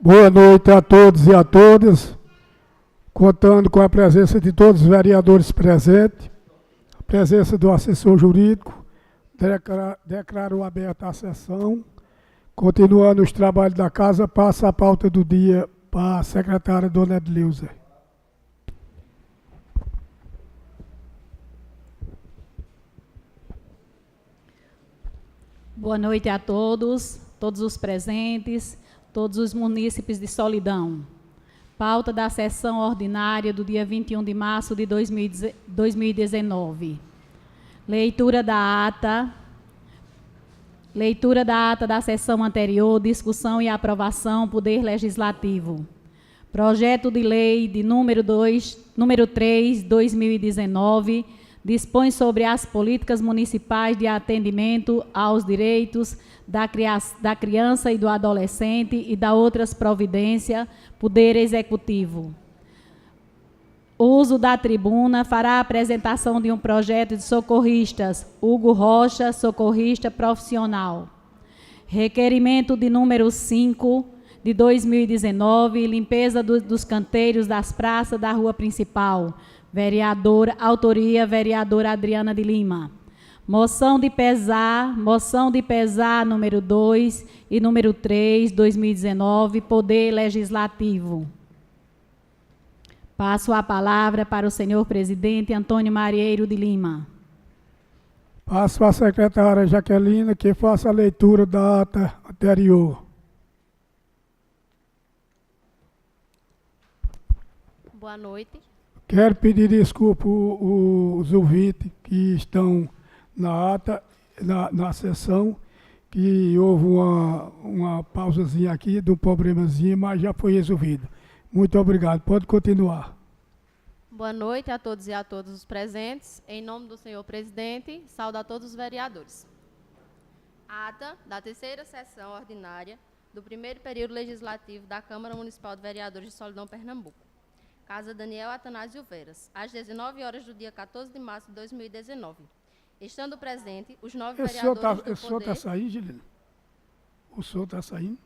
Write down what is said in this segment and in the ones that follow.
Boa noite a todos e a todas. Contando com a presença de todos os vereadores presentes, a presença do assessor jurídico, declaro aberta a sessão. Continuando os trabalhos da casa, passa a pauta do dia para a secretária Dona Edileuza. Boa noite a todos os presentes, todos os munícipes de Solidão. Pauta da sessão ordinária do dia 21 de março de 2019. Leitura da ata da sessão anterior, discussão e aprovação, Poder Legislativo. Projeto de lei de número 3, 2019, dispõe sobre as políticas municipais de atendimento aos direitos da criança e do adolescente e da outras providências, Poder Executivo. Uso da tribuna, fará a apresentação de um projeto de socorristas, Hugo Rocha, socorrista profissional. Requerimento de número 5, de 2019, limpeza dos canteiros das praças da rua principal. Autoria, vereadora Adriana de Lima. Moção de pesar número 2 e número 3, 2019, Poder Legislativo. Passo a palavra para o senhor presidente Antônio Marieiro de Lima. Passo à secretária Jaquelina, que faça a leitura da ata anterior. Boa noite. Quero pedir desculpa os ouvintes que estão na ata, na sessão, que houve uma pausazinha aqui, de um problemazinho, mas já foi resolvido. Muito obrigado. Pode continuar. Boa noite a todos e a todas os presentes. Em nome do senhor presidente, saúdo a todos os vereadores. Ata da terceira sessão ordinária do primeiro período legislativo da Câmara Municipal de Vereadores de Solidão, Pernambuco. Casa Daniel Atanásio Veras, às 19 horas do dia 14 de março de 2019. Estando presente os 9 vereadores do Poder... O senhor está saindo, Gilina? O senhor está saindo?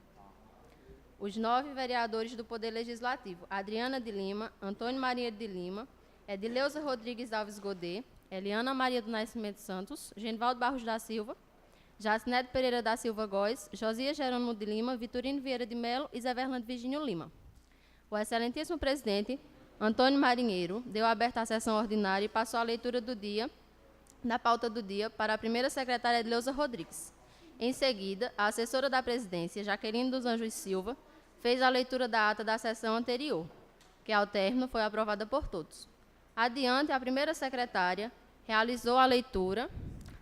Os 9 vereadores do Poder Legislativo: Adriana de Lima, Antônio Maria de Lima, Edileuza Rodrigues Alves Godet, Eliana Maria do Nascimento Santos, Genivaldo Barros da Silva, Jacinete Pereira da Silva Góes, Josias Jerônimo de Lima, Vitorino Vieira de Melo e Zé Verlando Virgínio Lima. O excelentíssimo presidente Antônio Marinheiro deu aberta a sessão ordinária e passou a leitura da pauta do dia para a primeira secretária Edileuza Rodrigues. Em seguida, a assessora da presidência, Jaqueline dos Anjos Silva, fez a leitura da ata da sessão anterior, que ao término foi aprovada por todos. Adiante, a primeira secretária realizou a leitura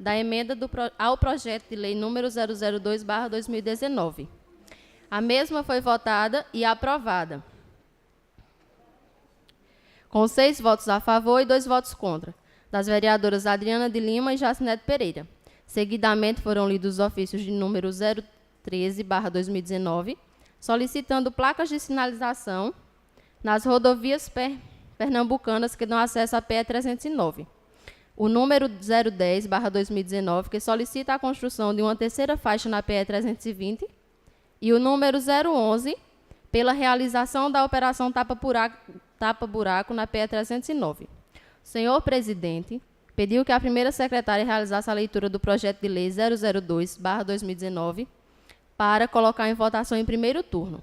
da emenda ao projeto de lei número 002/2019. A mesma foi votada e aprovada, com 6 votos a favor e 2 votos contra, das vereadoras Adriana de Lima e Jacinete Pereira. Seguidamente foram lidos os ofícios de número 013/2019, solicitando placas de sinalização nas rodovias pernambucanas que dão acesso à PE 309. O número 010/2019, que solicita a construção de uma terceira faixa na PE 320, e o número 011, pela realização da operação tapa-buraco na PE 309. O senhor presidente pediu que a primeira secretária realizasse a leitura do projeto de lei 002/2019 para colocar em votação em primeiro turno.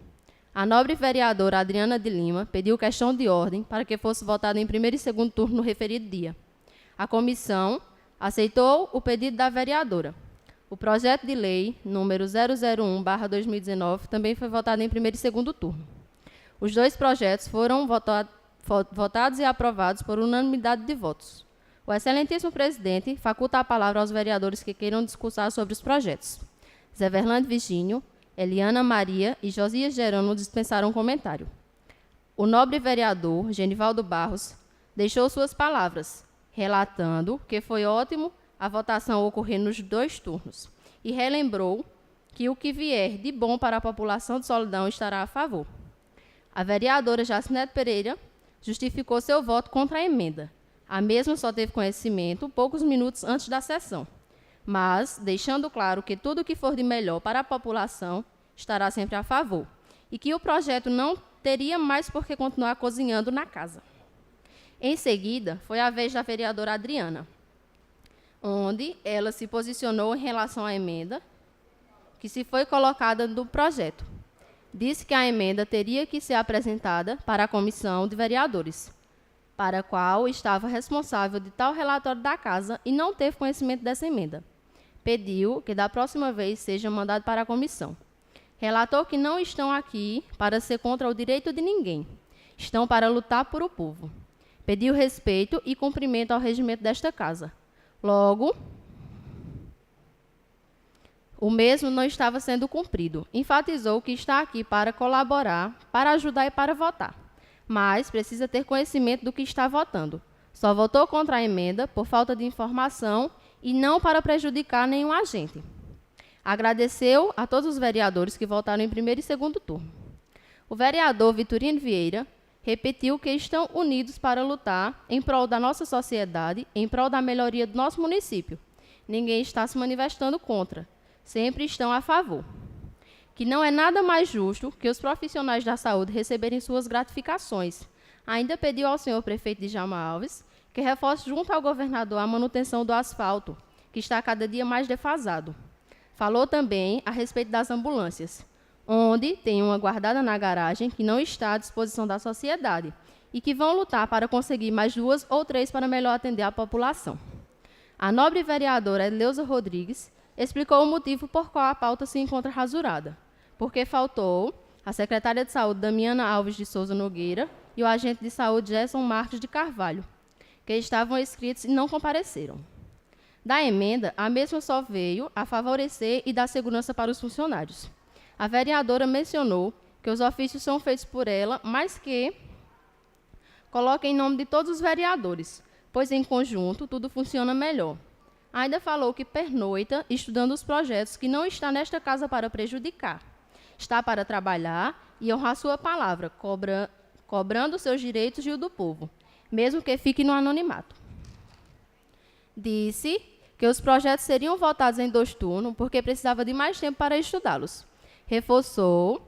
A nobre vereadora Adriana de Lima pediu questão de ordem para que fosse votado em primeiro e segundo turno no referido dia. A comissão aceitou o pedido da vereadora. O projeto de lei número 001/2019 também foi votado em primeiro e segundo turno. Os 2 projetos foram votados e aprovados por unanimidade de votos. O excelentíssimo presidente faculta a palavra aos vereadores que queiram discursar sobre os projetos. Zé Verlando Virgínio, Eliana Maria e Josias Jerônimo dispensaram comentário. O nobre vereador Genivaldo Barros deixou suas palavras, relatando que foi ótimo a votação ocorrer nos 2 turnos e relembrou que o que vier de bom para a população de Solidão estará a favor. A vereadora Jacinete Pereira justificou seu voto contra a emenda. A mesma só teve conhecimento poucos minutos antes da sessão, mas deixando claro que tudo o que for de melhor para a população estará sempre a favor, e que o projeto não teria mais por que continuar cozinhando na casa. Em seguida, foi a vez da vereadora Adriana, onde ela se posicionou em relação à emenda que se foi colocada no projeto. Disse que a emenda teria que ser apresentada para a comissão de vereadores, para a qual estava responsável de tal relatório da casa e não teve conhecimento dessa emenda. Pediu que da próxima vez seja mandado para a comissão. Relatou que não estão aqui para ser contra o direito de ninguém, estão para lutar por o povo. Pediu respeito e cumprimento ao regimento desta casa. Logo, o mesmo não estava sendo cumprido. Enfatizou que está aqui para colaborar, para ajudar e para votar, mas precisa ter conhecimento do que está votando. Só votou contra a emenda por falta de informação e não para prejudicar nenhum agente. Agradeceu a todos os vereadores que votaram em primeiro e segundo turno. O vereador Vitorino Vieira repetiu que estão unidos para lutar em prol da nossa sociedade, em prol da melhoria do nosso município. Ninguém está se manifestando contra, sempre estão a favor. Que não é nada mais justo que os profissionais da saúde receberem suas gratificações. Ainda pediu ao senhor prefeito Djalma Alves que reforce junto ao governador a manutenção do asfalto, que está cada dia mais defasado. Falou também a respeito das ambulâncias, onde tem uma guardada na garagem que não está à disposição da sociedade e que vão lutar para conseguir mais 2 ou 3 para melhor atender a população. A nobre vereadora Eleusa Rodrigues explicou o motivo por qual a pauta se encontra rasurada, porque faltou a secretária de Saúde Damiana Alves de Souza Nogueira e o agente de saúde Gerson Marques de Carvalho, que estavam inscritos e não compareceram. Da emenda, a mesma só veio a favorecer e dar segurança para os funcionários. A vereadora mencionou que os ofícios são feitos por ela, mas que coloca em nome de todos os vereadores, pois em conjunto tudo funciona melhor. Ainda falou que pernoita estudando os projetos, que não está nesta casa para prejudicar. Está para trabalhar e honrar sua palavra, cobrando seus direitos e o do povo, mesmo que fique no anonimato. Disse que os projetos seriam votados em 2 turnos, porque precisava de mais tempo para estudá-los. Reforçou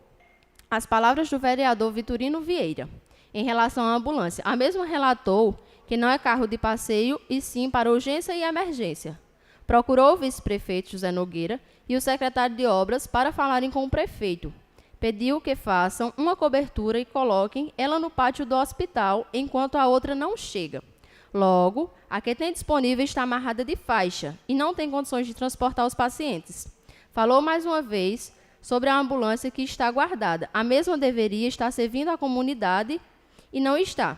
as palavras do vereador Vitorino Vieira em relação à ambulância. A mesma relatou que não é carro de passeio, e sim para urgência e emergência. Procurou o vice-prefeito José Nogueira e o secretário de obras para falarem com o prefeito. Pediu que façam uma cobertura e coloquem ela no pátio do hospital, enquanto a outra não chega. Logo, a que tem disponível está amarrada de faixa e não tem condições de transportar os pacientes. Falou mais uma vez sobre a ambulância que está guardada. A mesma deveria estar servindo à comunidade e não está.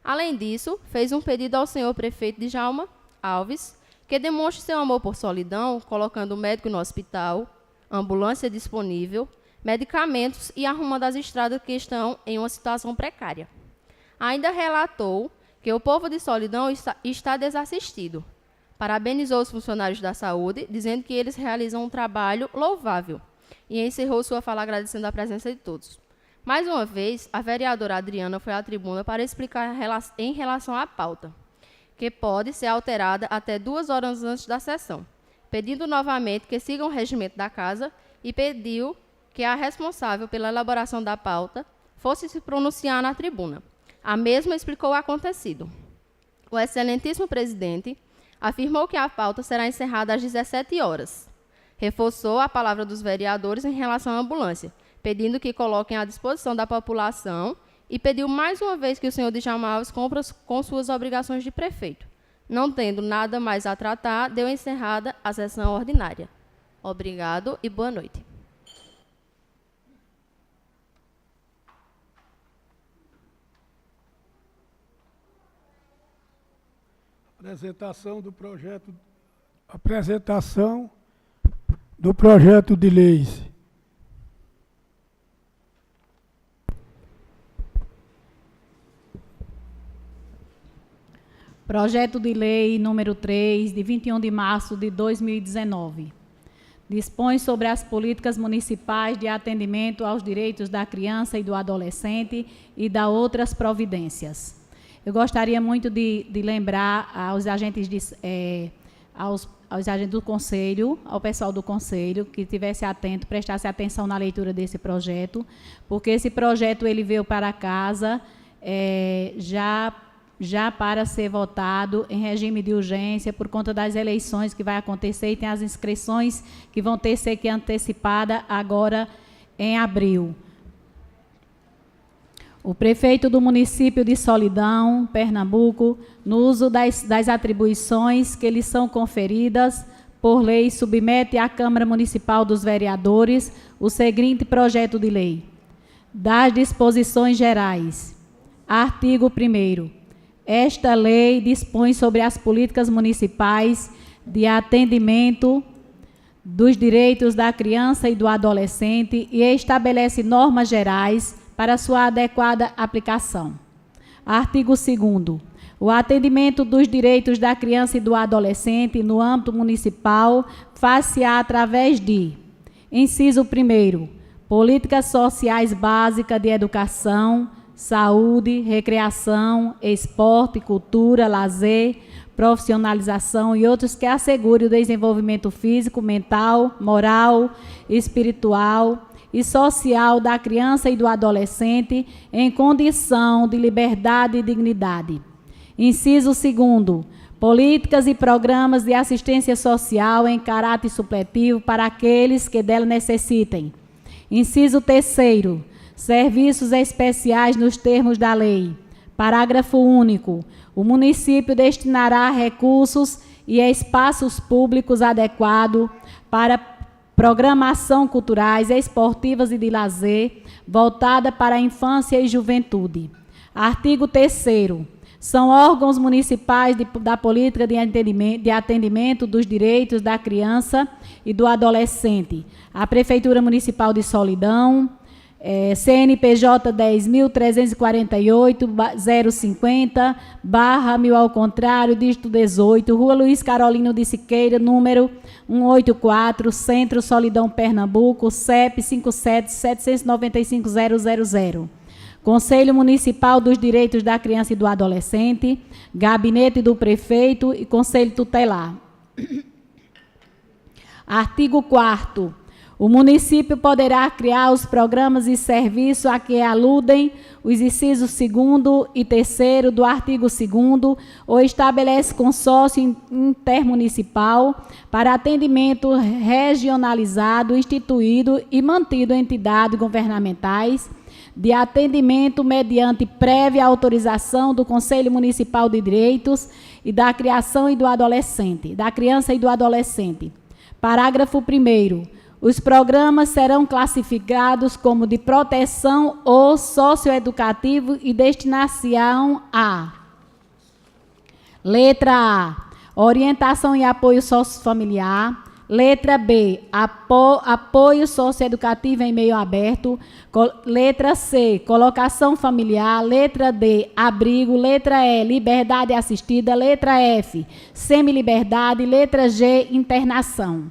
Além disso, fez um pedido ao senhor prefeito Djalma Alves que demonstre seu amor por Solidão, colocando o médico no hospital, ambulância disponível, medicamentos e arrumando as estradas que estão em uma situação precária. Ainda relatou que o povo de Solidão está desassistido. Parabenizou os funcionários da saúde, dizendo que eles realizam um trabalho louvável, e encerrou sua fala agradecendo a presença de todos. Mais uma vez, a vereadora Adriana foi à tribuna para explicar em relação à pauta, que pode ser alterada até 2 horas antes da sessão, pedindo novamente que sigam o regimento da casa e pediu que a responsável pela elaboração da pauta fosse se pronunciar na tribuna. A mesma explicou o acontecido. O excelentíssimo presidente afirmou que a pauta será encerrada às 17 horas. Reforçou a palavra dos vereadores em relação à ambulância, pedindo que coloquem à disposição da população e pediu mais uma vez que o senhor Djalma Alves cumpra com suas obrigações de prefeito. Não tendo nada mais a tratar, deu encerrada a sessão ordinária. Obrigado e boa noite. Apresentação do projeto de leis. Projeto de lei número 3, de 21 de março de 2019. Dispõe sobre as políticas municipais de atendimento aos direitos da criança e do adolescente e da outras providências. Eu gostaria muito de lembrar aos agentes aos agentes do Conselho, ao pessoal do Conselho, que tivesse atento, prestasse atenção na leitura desse projeto, porque esse projeto ele veio para casa já para ser votado em regime de urgência por conta das eleições que vai acontecer e tem as inscrições que vão ter que antecipada agora em abril. O prefeito do município de Solidão, Pernambuco, no uso das atribuições que lhe são conferidas por lei, submete à Câmara Municipal dos Vereadores o seguinte projeto de lei. Das disposições gerais. Artigo 1º. Esta lei dispõe sobre as políticas municipais de atendimento dos direitos da criança e do adolescente e estabelece normas gerais para sua adequada aplicação. Artigo 2º. O atendimento dos direitos da criança e do adolescente no âmbito municipal faz-se-á através de: inciso 1º, políticas sociais básicas de educação, saúde, recreação, esporte, cultura, lazer, profissionalização e outros que assegurem o desenvolvimento físico, mental, moral, espiritual e social da criança e do adolescente em condição de liberdade e dignidade. Inciso 2º, políticas e programas de assistência social em caráter supletivo para aqueles que dela necessitem. Inciso 3º, serviços especiais nos termos da lei. Parágrafo único. O município destinará recursos e espaços públicos adequados para programação culturais, esportivas e de lazer, voltada para a infância e juventude. Artigo 3º. São órgãos municipais da política de atendimento dos direitos da criança e do adolescente. A Prefeitura Municipal de Solidão, CNPJ 10.348-050, /1000 ao contrário, dígito 18, Rua Luiz Carolino de Siqueira, número 184, Centro Solidão, Pernambuco, CEP 57-795-000. Conselho Municipal dos Direitos da Criança e do Adolescente, Gabinete do Prefeito e Conselho Tutelar. Artigo 4º. O município poderá criar os programas e serviços a que aludem os incisos 2º e 3º do artigo 2º ou estabelece consórcio intermunicipal para atendimento regionalizado, instituído e mantido entidades governamentais de atendimento mediante prévia autorização do Conselho Municipal de Direitos e da Criação e do Adolescente, da Criança e do Adolescente. Parágrafo 1º. Os programas serão classificados como de proteção ou socioeducativo e destinação a: letra A, orientação e apoio sociofamiliar. Letra B, apoio socioeducativo em meio aberto. Letra C, colocação familiar. Letra D, abrigo. Letra E, liberdade assistida. Letra F, semiliberdade. Letra G, internação.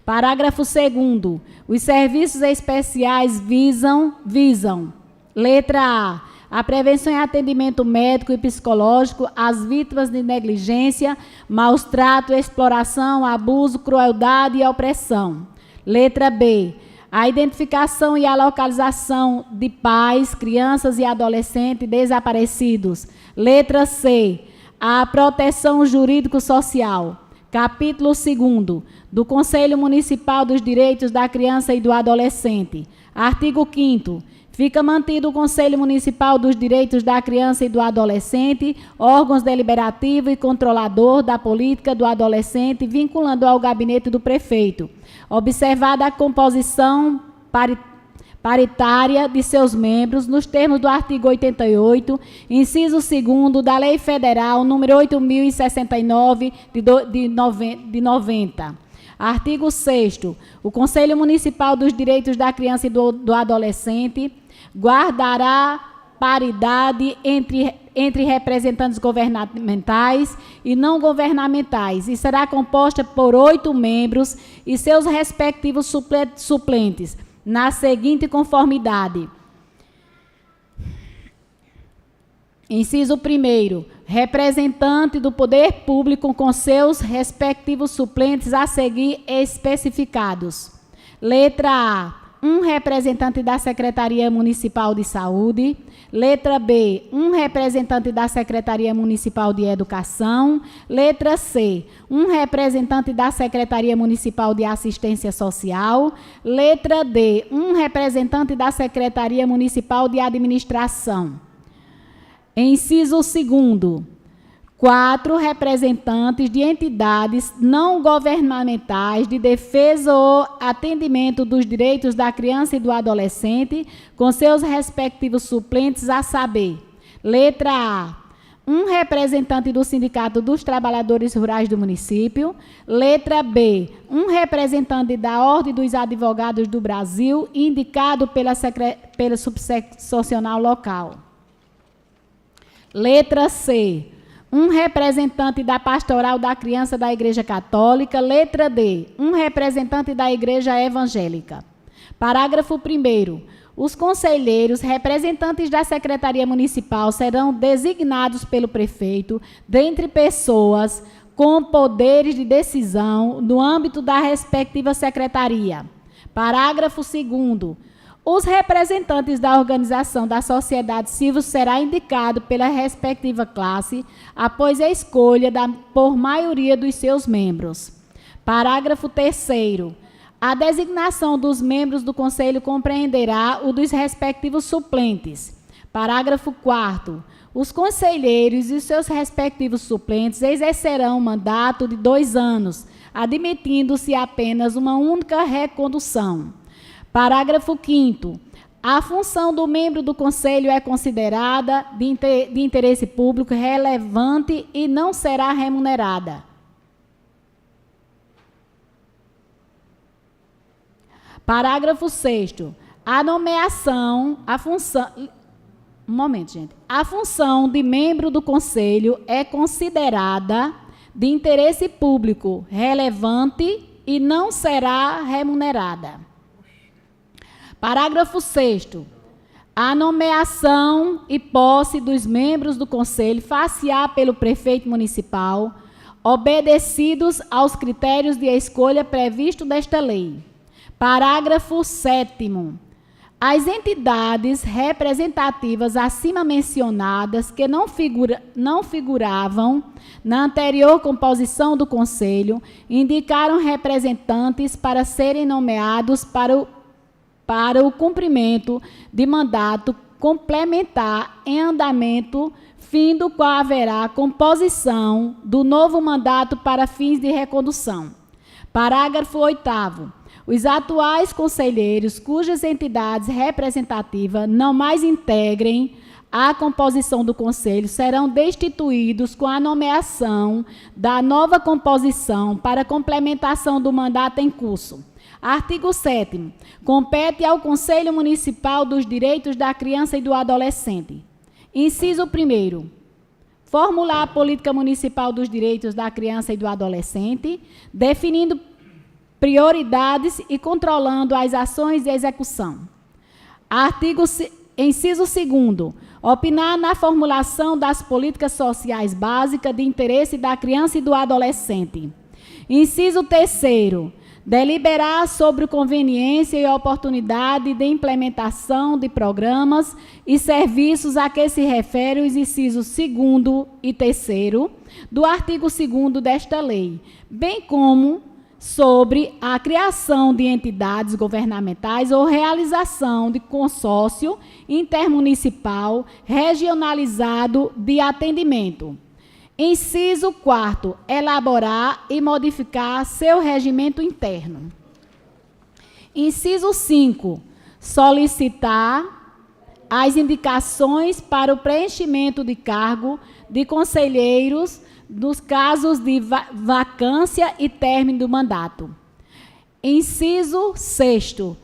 Parágrafo 2º. Os serviços especiais visam, letra A prevenção e atendimento médico e psicológico às vítimas de negligência, maus trato, exploração, abuso, crueldade e opressão. Letra B, a identificação e a localização de pais, crianças e adolescentes desaparecidos. Letra C, a proteção jurídico-social. Capítulo 2º do Conselho Municipal dos Direitos da Criança e do Adolescente. Artigo 5º. Fica mantido o Conselho Municipal dos Direitos da Criança e do Adolescente, órgãos deliberativo e controlador da política do adolescente, vinculando ao gabinete do prefeito, observada a composição paritária de seus membros, nos termos do artigo 88, inciso 2º da Lei Federal número 8.069 de 90. Artigo 6º. O Conselho Municipal dos Direitos da Criança e do Adolescente guardará paridade entre representantes governamentais e não governamentais e será composta por 8 membros e seus respectivos suplentes, na seguinte conformidade. Inciso 1º. representante do poder público com seus respectivos suplentes a seguir especificados. Letra A, um representante da Secretaria Municipal de Saúde. Letra B, um representante da Secretaria Municipal de Educação. Letra C, um representante da Secretaria Municipal de Assistência Social. Letra D, um representante da Secretaria Municipal de Administração. Inciso 2º, 4 representantes de entidades não governamentais de defesa ou atendimento dos direitos da criança e do adolescente, com seus respectivos suplentes, a saber: letra A, um representante do Sindicato dos Trabalhadores Rurais do município. Letra B, um representante da Ordem dos Advogados do Brasil, indicado pela subseccional local. Letra C, um representante da Pastoral da Criança da Igreja Católica. Letra D, um representante da Igreja Evangélica. Parágrafo 1º. Os conselheiros, representantes da Secretaria Municipal, serão designados pelo prefeito dentre pessoas com poderes de decisão no âmbito da respectiva secretaria. Parágrafo 2º. Os representantes da organização da sociedade civil será indicado pela respectiva classe após a escolha por maioria dos seus membros. Parágrafo 3º. A designação dos membros do Conselho compreenderá o dos respectivos suplentes. Parágrafo 4º. Os conselheiros e seus respectivos suplentes exercerão um mandato de 2 anos, admitindo-se apenas uma única recondução. Parágrafo 5º. A função do membro do Conselho é considerada de interesse público relevante e não será remunerada. Parágrafo 6º. A função de membro do Conselho é considerada de interesse público relevante e não será remunerada. Parágrafo 6º. A nomeação e posse dos membros do Conselho far-se-á pelo prefeito municipal, obedecidos aos critérios de escolha previstos nesta lei. Parágrafo 7º. As entidades representativas acima mencionadas que não figuravam na anterior composição do Conselho indicaram representantes para serem nomeados para o cumprimento de mandato complementar em andamento, fim do qual haverá composição do novo mandato para fins de recondução. Parágrafo 8º. Os atuais conselheiros, cujas entidades representativas não mais integrem a composição do Conselho, serão destituídos com a nomeação da nova composição para complementação do mandato em curso. Artigo 7º. Compete ao Conselho Municipal dos Direitos da Criança e do Adolescente. Inciso 1º. Formular a política municipal dos direitos da criança e do adolescente, definindo prioridades e controlando as ações de execução. Inciso 2º. Opinar na formulação das políticas sociais básicas de interesse da criança e do adolescente. Inciso 3º. Deliberar sobre conveniência e oportunidade de implementação de programas e serviços a que se referem os incisos 2º e 3º do artigo 2º desta lei, bem como sobre a criação de entidades governamentais ou realização de consórcio intermunicipal regionalizado de atendimento. Inciso 4º, elaborar e modificar seu regimento interno. Inciso 5, solicitar as indicações para o preenchimento de cargo de conselheiros nos casos de vacância e término do mandato. Inciso 6º,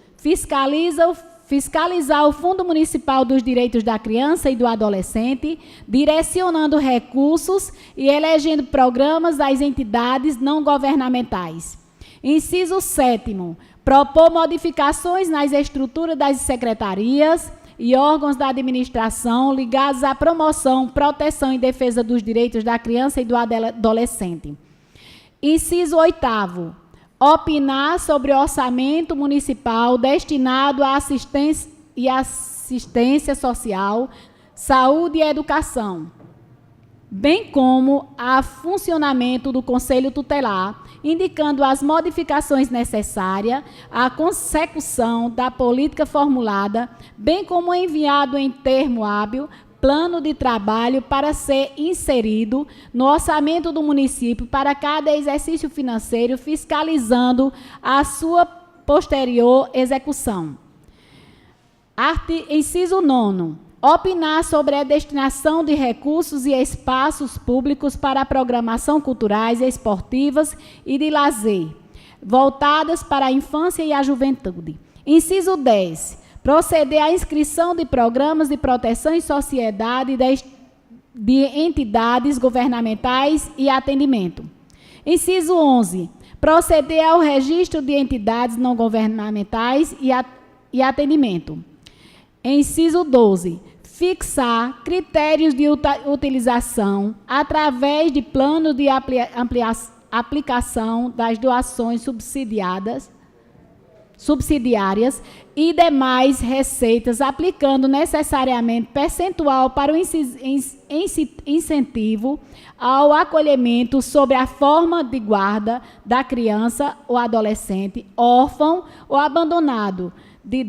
fiscalizar o Fundo Municipal dos Direitos da Criança e do Adolescente, direcionando recursos e elegendo programas às entidades não governamentais. Inciso 7º, propor modificações nas estruturas das secretarias e órgãos da administração ligados à promoção, proteção e defesa dos direitos da criança e do adolescente. Inciso 8º. Opinar sobre o orçamento municipal destinado à assistência social, saúde e educação, bem como a funcionamento do Conselho Tutelar, indicando as modificações necessárias à consecução da política formulada, bem como enviado em termo hábil plano de trabalho para ser inserido no orçamento do município para cada exercício financeiro, fiscalizando a sua posterior execução. Inciso 9º. Opinar sobre a destinação de recursos e espaços públicos para programação culturais, esportivas e de lazer, voltadas para a infância e a juventude. Inciso 10. Proceder à inscrição de programas de proteção e sociedade de entidades governamentais e atendimento. Inciso 11. Proceder ao registro de entidades não governamentais e atendimento. Inciso 12. Fixar critérios de utilização através de planos de aplicação das doações subsidiárias e demais receitas, aplicando necessariamente percentual para o incentivo ao acolhimento sob a forma de guarda da criança ou adolescente órfão ou abandonado de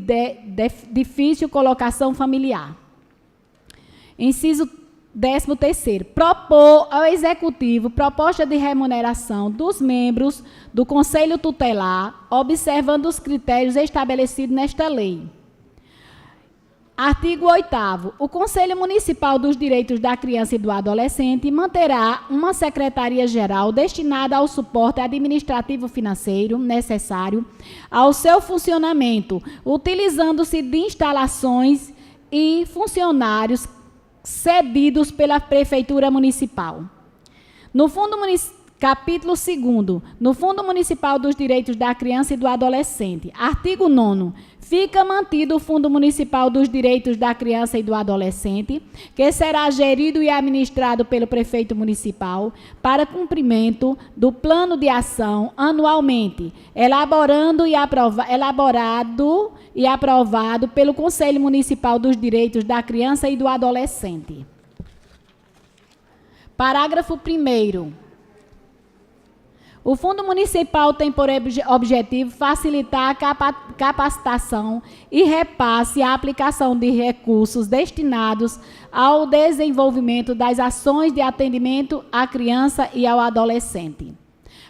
difícil colocação familiar. Inciso 13º. Propor ao Executivo proposta de remuneração dos membros do Conselho Tutelar, observando os critérios estabelecidos nesta lei. Artigo 8º. O Conselho Municipal dos Direitos da Criança e do Adolescente manterá uma secretaria-geral destinada ao suporte administrativo financeiro necessário ao seu funcionamento, utilizando-se de instalações e funcionários cedidos pela Prefeitura Municipal. Capítulo 2º. No Fundo Municipal dos Direitos da Criança e do Adolescente. Artigo 9º. Fica mantido o Fundo Municipal dos Direitos da Criança e do Adolescente, que será gerido e administrado pelo prefeito municipal para cumprimento do plano de ação anualmente, elaborado e aprovado pelo Conselho Municipal dos Direitos da Criança e do Adolescente. Parágrafo 1º. O Fundo Municipal tem por objetivo facilitar a capacitação e repasse à aplicação de recursos destinados ao desenvolvimento das ações de atendimento à criança e ao adolescente.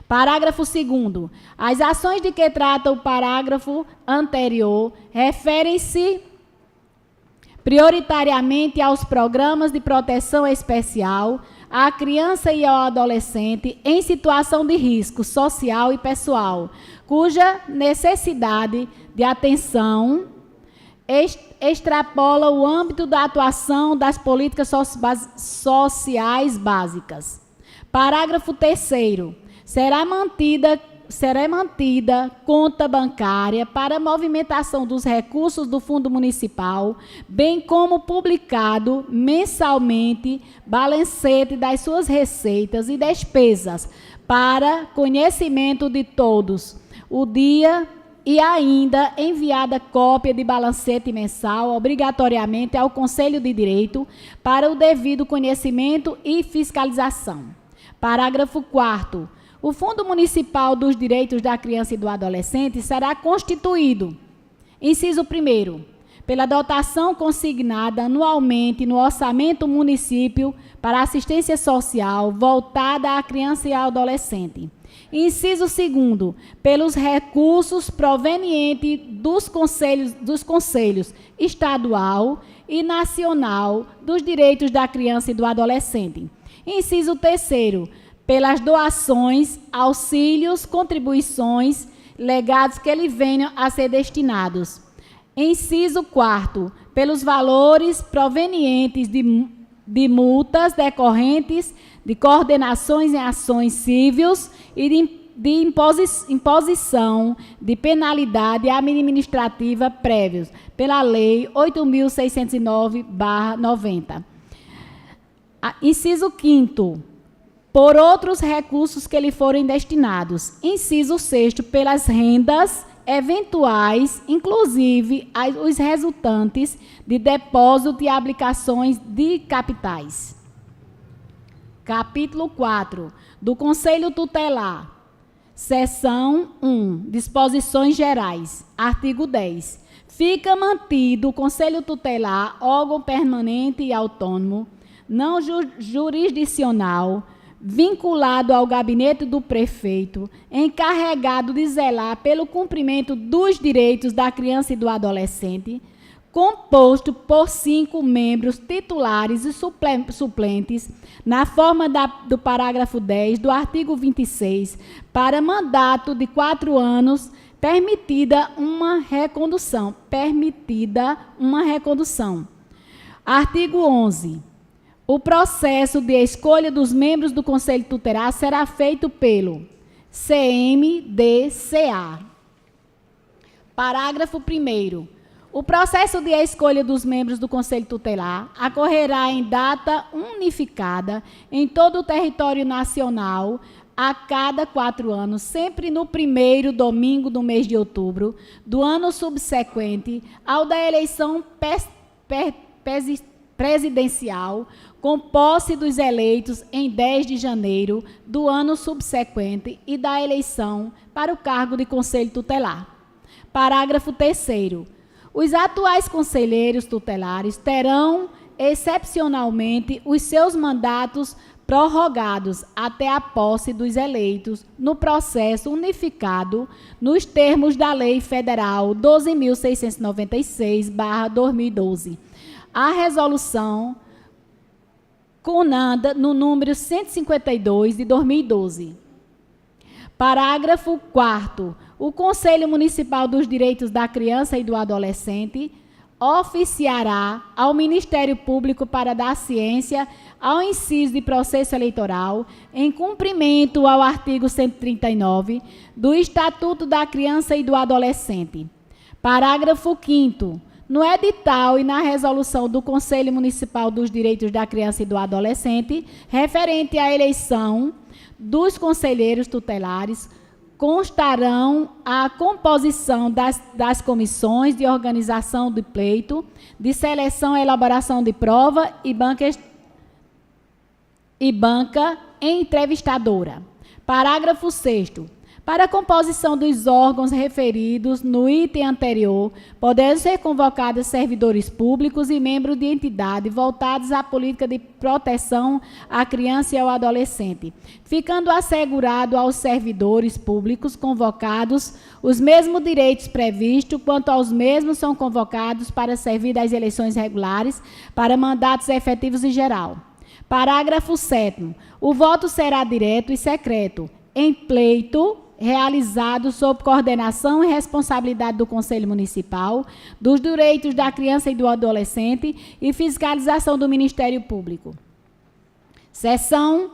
Parágrafo 2º. As ações de que trata o parágrafo anterior referem-se prioritariamente aos programas de proteção especial à criança e ao adolescente em situação de risco social e pessoal, cuja necessidade de atenção extrapola o âmbito da atuação das políticas sociais básicas. Parágrafo 3º. Será mantida conta bancária para movimentação dos recursos do Fundo Municipal, bem como publicado mensalmente balancete das suas receitas e despesas, para conhecimento de todos, o dia e ainda enviada cópia de balancete mensal, obrigatoriamente ao Conselho de Direito, para o devido conhecimento e fiscalização. Parágrafo 4º. O Fundo Municipal dos Direitos da Criança e do Adolescente será constituído, inciso 1º, pela dotação consignada anualmente no orçamento município para assistência social voltada à criança e ao adolescente. Inciso 2º, pelos recursos provenientes dos conselhos estadual e nacional dos direitos da criança e do adolescente. Inciso 3º, pelas doações, auxílios, contribuições, legados que lhe venham a ser destinados. Inciso 4º, pelos valores provenientes de multas decorrentes de coordenações em ações cíveis e de imposição de penalidade administrativa prévios pela Lei 8.609/90. Inciso 5º, por outros recursos que lhe forem destinados. Inciso 6º, pelas rendas eventuais, inclusive os resultantes de depósito e aplicações de capitais. Capítulo 4 do Conselho Tutelar. Seção 1. Disposições gerais. Artigo 10. Fica mantido o Conselho Tutelar, órgão permanente e autônomo, não jurisdicional, vinculado ao gabinete do prefeito, encarregado de zelar pelo cumprimento dos direitos da criança e do adolescente, composto por 5 membros titulares e suplentes, na forma do parágrafo 10 do artigo 26, para mandato de 4 anos, permitida uma recondução. Artigo 11. O processo de escolha dos membros do Conselho Tutelar será feito pelo CMDCA. Parágrafo 1º. O processo de escolha dos membros do Conselho Tutelar ocorrerá em data unificada em todo o território nacional a cada 4 anos, sempre no primeiro domingo do mês de outubro do ano subsequente ao da eleição presidencial, com posse dos eleitos em 10 de janeiro do ano subsequente e da eleição para o cargo de Conselho Tutelar. Parágrafo 3º. Os atuais conselheiros tutelares terão, excepcionalmente, os seus mandatos prorrogados até a posse dos eleitos no processo unificado nos termos da Lei Federal 12.696/2012. A resolução conada no número 152 de 2012. Parágrafo 4º. O Conselho Municipal dos Direitos da Criança e do Adolescente oficiará ao Ministério Público para dar ciência ao inciso de processo eleitoral, em cumprimento ao artigo 139 do Estatuto da Criança e do Adolescente. Parágrafo 5º. No edital e na resolução do Conselho Municipal dos Direitos da Criança e do Adolescente, referente à eleição dos conselheiros tutelares, constarão a composição das comissões de organização do pleito, de seleção e elaboração de prova e banca entrevistadora. Parágrafo 6º. Para a composição dos órgãos referidos no item anterior, podem ser convocados servidores públicos e membros de entidade voltados à política de proteção à criança e ao adolescente, ficando assegurado aos servidores públicos convocados os mesmos direitos previstos, quanto aos mesmos são convocados para servir das eleições regulares para mandatos efetivos em geral. Parágrafo 7º. O voto será direto e secreto, em pleito realizado sob coordenação e responsabilidade do Conselho Municipal, dos Direitos da Criança e do Adolescente e fiscalização do Ministério Público. Seção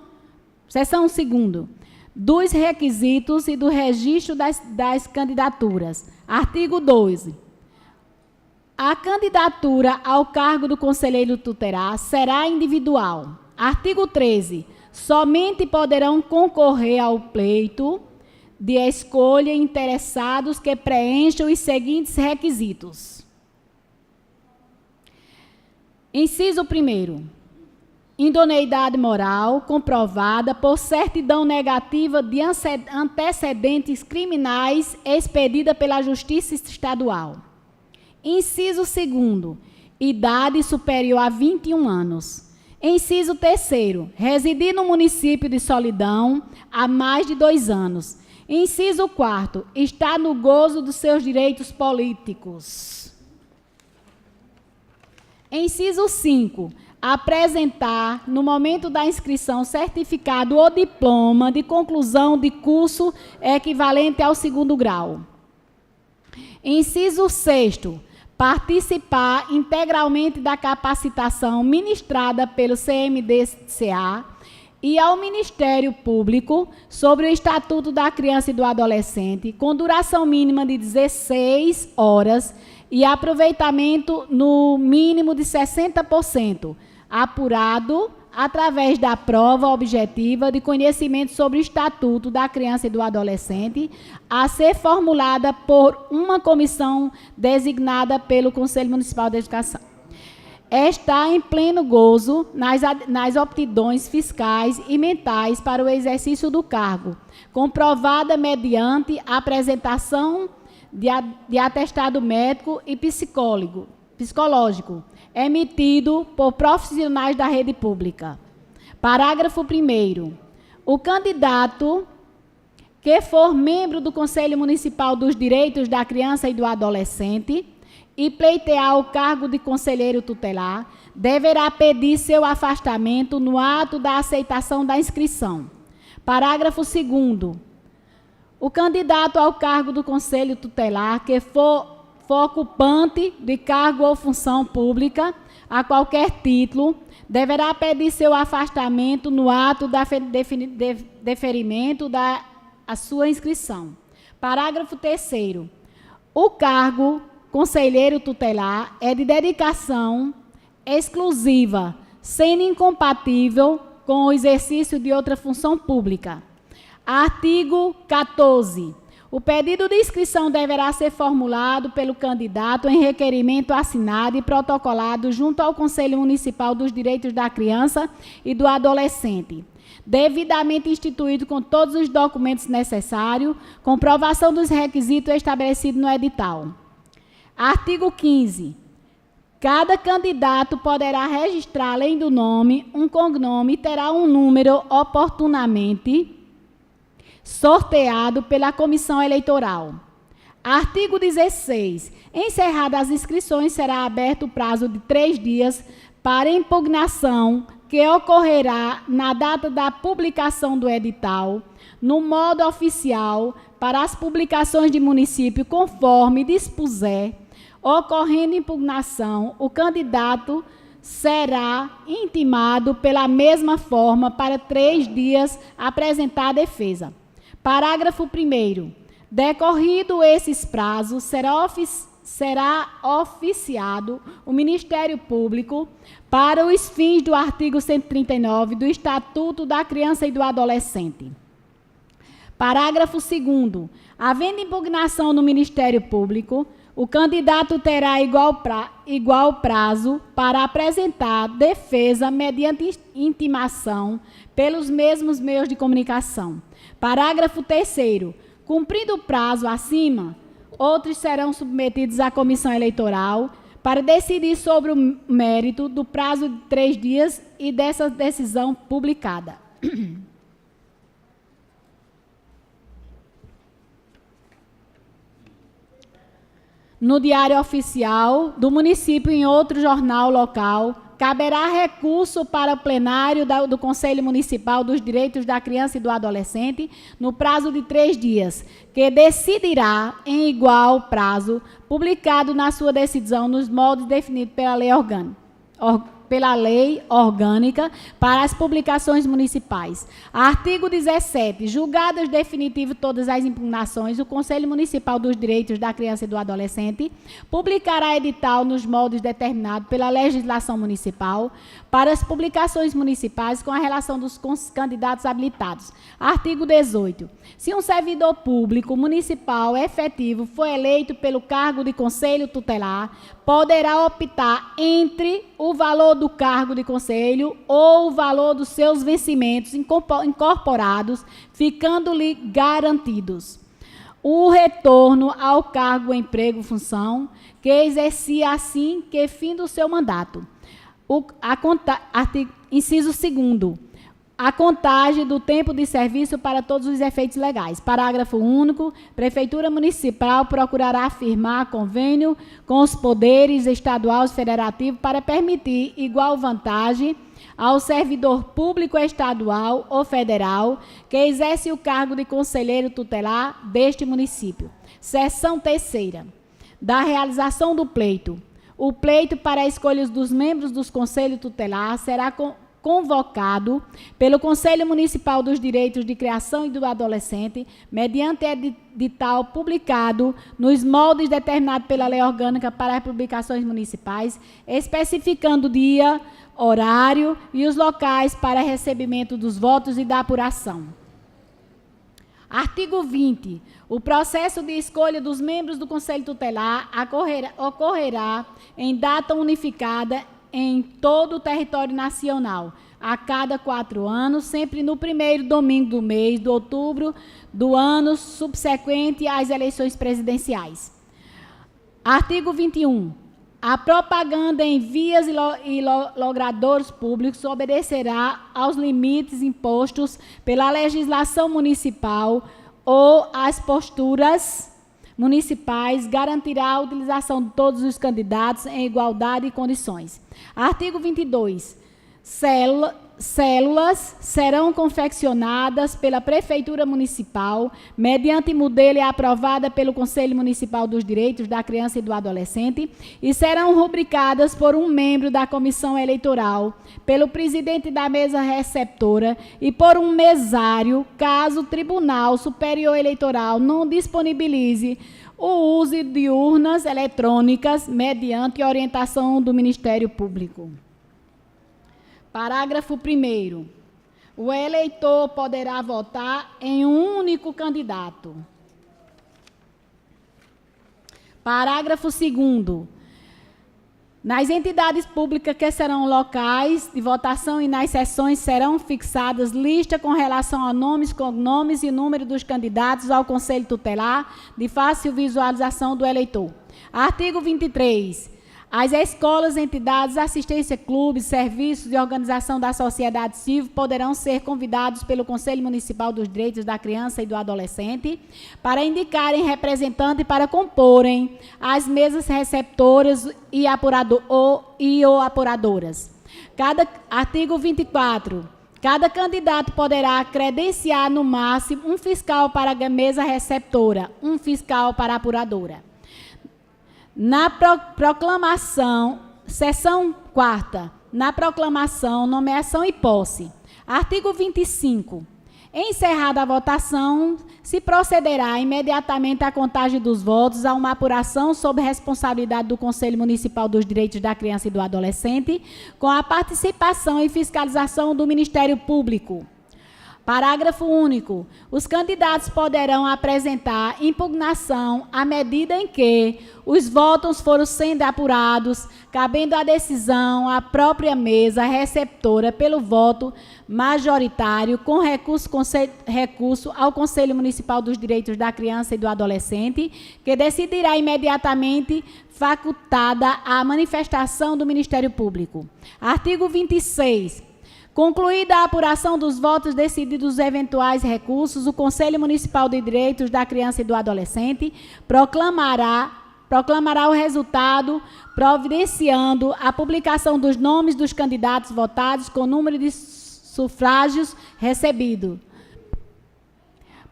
2ª. Dos requisitos e do registro das candidaturas. Artigo 12. A candidatura ao cargo do conselheiro tutelar será individual. Artigo 13. Somente poderão concorrer ao pleito de escolha interessados que preencham os seguintes requisitos. Inciso 1º. Idoneidade moral comprovada por certidão negativa de antecedentes criminais expedida pela Justiça Estadual. Inciso 2º. Idade superior a 21 anos. Inciso 3º. Residir no município de Solidão há mais de 2 anos. Inciso 4º. Está no gozo dos seus direitos políticos. Inciso 5º. Apresentar, no momento da inscrição, certificado ou diploma de conclusão de curso equivalente ao 2º grau. Inciso 6º. Participar integralmente da capacitação ministrada pelo CMDCA e ao Ministério Público sobre o Estatuto da Criança e do Adolescente, com duração mínima de 16 horas e aproveitamento no mínimo de 60%, apurado através da prova objetiva de conhecimento sobre o Estatuto da Criança e do Adolescente, a ser formulada por uma comissão designada pelo Conselho Municipal de Educação. Está em pleno gozo nas aptidões fiscais e mentais para o exercício do cargo, comprovada mediante a apresentação de atestado médico e psicológico, emitido por profissionais da rede pública. Parágrafo 1º. O candidato que for membro do Conselho Municipal dos Direitos da Criança e do Adolescente e pleitear o cargo de conselheiro tutelar, deverá pedir seu afastamento no ato da aceitação da inscrição. Parágrafo 2º. O candidato ao cargo do conselho tutelar que for ocupante de cargo ou função pública, a qualquer título, deverá pedir seu afastamento no ato da deferimento da sua inscrição. Parágrafo 3º. O cargo conselheiro tutelar é de dedicação exclusiva, sendo incompatível com o exercício de outra função pública. Artigo 14. O pedido de inscrição deverá ser formulado pelo candidato em requerimento assinado e protocolado junto ao Conselho Municipal dos Direitos da Criança e do Adolescente, devidamente instituído com todos os documentos necessários, comprovação dos requisitos estabelecidos no edital. Artigo 15. Cada candidato poderá registrar, além do nome, um cognome e terá um número oportunamente sorteado pela comissão eleitoral. Artigo 16. Encerradas as inscrições, será aberto o prazo de 3 dias para impugnação, que ocorrerá na data da publicação do edital, no modo oficial, para as publicações de município, conforme dispuser. Ocorrendo impugnação, o candidato será intimado pela mesma forma para 3 dias apresentar a defesa. Parágrafo 1º. Decorrido esses prazos, será oficiado o Ministério Público para os fins do artigo 139 do Estatuto da Criança e do Adolescente. Parágrafo 2º. Havendo impugnação no Ministério Público, o candidato terá igual prazo para apresentar defesa mediante intimação pelos mesmos meios de comunicação. Parágrafo 3º. Cumprido o prazo acima, outros serão submetidos à comissão eleitoral para decidir sobre o mérito do prazo de 3 dias e dessa decisão publicada. No Diário Oficial do município em outro jornal local, caberá recurso para o plenário do Conselho Municipal dos Direitos da Criança e do Adolescente no prazo de 3 dias, que decidirá em igual prazo, publicado na sua decisão nos moldes definidos pela lei orgânica para as publicações municipais. Artigo 17. Julgadas definitivas todas as impugnações, o Conselho Municipal dos Direitos da Criança e do Adolescente publicará edital nos moldes determinados pela legislação municipal para as publicações municipais com a relação dos candidatos habilitados. Artigo 18. Se um servidor público municipal efetivo for eleito pelo cargo de conselho tutelar, poderá optar entre o valor do cargo de conselho ou o valor dos seus vencimentos incorporados, ficando-lhe garantidos o retorno ao cargo, emprego, função, que exercia assim que fim do seu mandato. Inciso 2º. A contagem do tempo de serviço para todos os efeitos legais. Parágrafo único. Prefeitura Municipal procurará firmar convênio com os poderes estadual e federativo para permitir igual vantagem ao servidor público estadual ou federal que exerce o cargo de conselheiro tutelar deste município. Seção 3ª. Da realização do pleito. O pleito para a escolha dos membros dos conselhos tutelar será convocado pelo Conselho Municipal dos Direitos de Criação e do Adolescente, mediante edital publicado nos moldes determinados pela Lei Orgânica para as Publicações Municipais, especificando o dia, horário e os locais para recebimento dos votos e da apuração. Artigo 20. O processo de escolha dos membros do Conselho Tutelar ocorrerá em data unificada em todo o território nacional, a cada 4 anos, sempre no primeiro domingo do mês de outubro do ano subsequente às eleições presidenciais. Artigo 21. A propaganda em vias e logradouros públicos obedecerá aos limites impostos pela legislação municipal ou às posturas municipais, garantirá a utilização de todos os candidatos em igualdade de condições. Artigo 22. Células serão confeccionadas pela Prefeitura Municipal, mediante modelo aprovada pelo Conselho Municipal dos Direitos da Criança e do Adolescente, e serão rubricadas por um membro da Comissão Eleitoral, pelo presidente da mesa receptora e por um mesário, caso o Tribunal Superior Eleitoral não disponibilize o uso de urnas eletrônicas mediante orientação do Ministério Público. Parágrafo 1º. O eleitor poderá votar em um único candidato. Parágrafo 2º. Nas entidades públicas que serão locais de votação e nas sessões serão fixadas listas com relação a nomes, cognomes e número dos candidatos ao Conselho Tutelar, de fácil visualização do eleitor. Artigo 23. As escolas, entidades, assistência, clubes, serviços e organização da sociedade civil poderão ser convidados pelo Conselho Municipal dos Direitos da Criança e do Adolescente para indicarem representante para comporem as mesas receptoras e apuradoras. Artigo 24. Cada candidato poderá credenciar no máximo um fiscal para a mesa receptora, um fiscal para a apuradora. Na proclamação, seção 4ª, na proclamação, nomeação e posse. Artigo 25. Encerrada a votação, se procederá imediatamente à contagem dos votos, a uma apuração sob responsabilidade do Conselho Municipal dos Direitos da Criança e do Adolescente, com a participação e fiscalização do Ministério Público. Parágrafo único. Os candidatos poderão apresentar impugnação à medida em que os votos foram sendo apurados, cabendo a decisão à própria mesa receptora pelo voto majoritário com recurso ao Conselho Municipal dos Direitos da Criança e do Adolescente, que decidirá imediatamente facultada a manifestação do Ministério Público. Artigo 26. Concluída a apuração dos votos decididos os eventuais recursos, o Conselho Municipal de Direitos da Criança e do Adolescente proclamará o resultado, providenciando a publicação dos nomes dos candidatos votados com número de sufrágios recebido.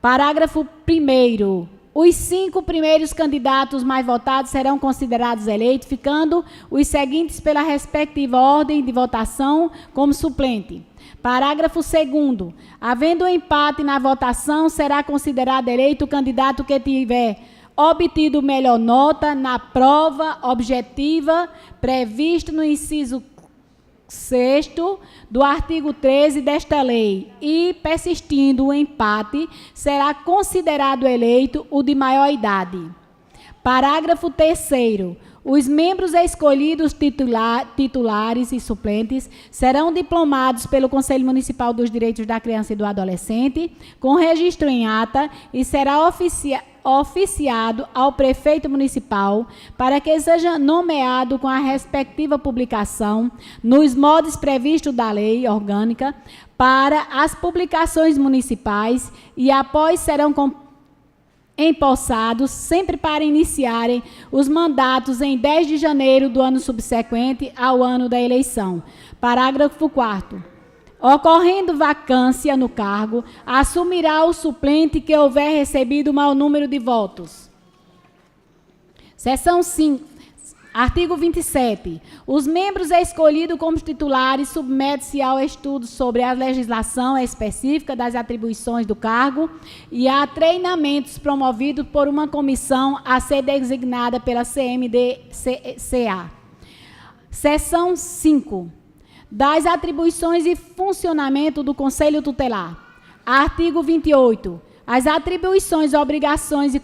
Parágrafo 1º. Os 5 primeiros candidatos mais votados serão considerados eleitos, ficando os seguintes pela respectiva ordem de votação como suplente. Parágrafo 2º. Havendo um empate na votação, será considerado eleito o candidato que tiver obtido melhor nota na prova objetiva prevista no inciso 6º do artigo 13 desta lei e, persistindo o empate, será considerado eleito o de maior idade. Parágrafo 3º. Os membros escolhidos titulares e suplentes serão diplomados pelo Conselho Municipal dos Direitos da Criança e do Adolescente, com registro em ata, e será oficiado ao prefeito municipal para que seja nomeado com a respectiva publicação nos moldes previstos da lei orgânica para as publicações municipais e após serão empossados, sempre para iniciarem os mandatos em 10 de janeiro do ano subsequente ao ano da eleição. Parágrafo 4º. Ocorrendo vacância no cargo, assumirá o suplente que houver recebido mau número de votos. Seção 5. Artigo 27. Os membros escolhidos como titulares submetem-se ao estudo sobre a legislação específica das atribuições do cargo e a treinamentos promovidos por uma comissão a ser designada pela CMDCA. Seção 5. Das atribuições e funcionamento do Conselho Tutelar. Artigo 28. As atribuições, obrigações e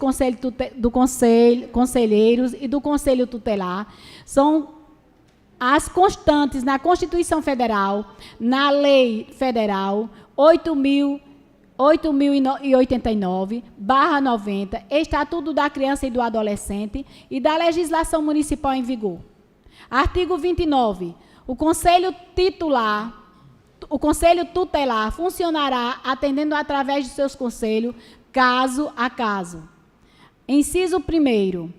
conselheiros e do Conselho Tutelar são as constantes na Constituição Federal, na Lei Federal 8.089/90, Estatuto da Criança e do Adolescente e da legislação municipal em vigor. Artigo 29. O Conselho Tutelar funcionará atendendo através de seus conselhos, caso a caso. Inciso 1º,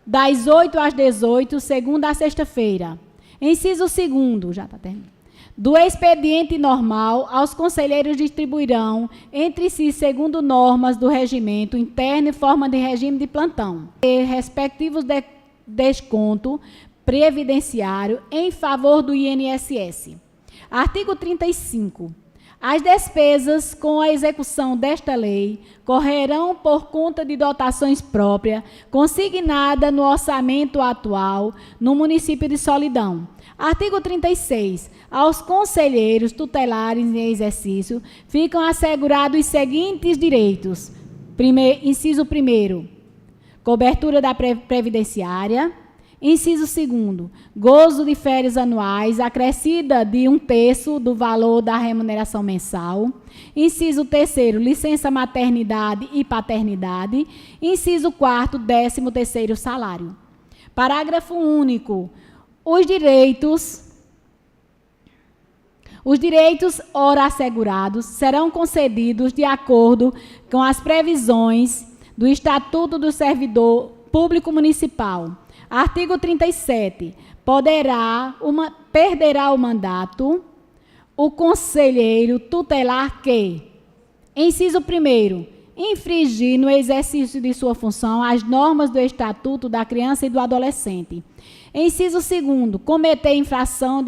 das 8 às 18, segunda a sexta-feira. Inciso 2º, já está terminando. Do expediente normal, aos conselheiros distribuirão entre si, segundo normas do regimento interno e forma de regime de plantão, e respectivos desconto previdenciário em favor do INSS. Artigo 35. As despesas com a execução desta lei correrão por conta de dotações próprias, consignada no orçamento atual no município de Solidão. Artigo 36. Aos conselheiros tutelares em exercício ficam assegurados os seguintes direitos. Inciso 1º, cobertura da previdenciária. Inciso 2º, gozo de férias anuais, acrescida de 1/3 do valor da remuneração mensal. Inciso 3º, licença maternidade e paternidade. Inciso 4º, 13º salário. Parágrafo único. Os direitos ora assegurados serão concedidos de acordo com as previsões do Estatuto do Servidor Público Municipal. Artigo 37. Perderá o mandato o conselheiro tutelar que, inciso 1º, infringir no exercício de sua função as normas do Estatuto da Criança e do Adolescente. Inciso 2º, cometer infração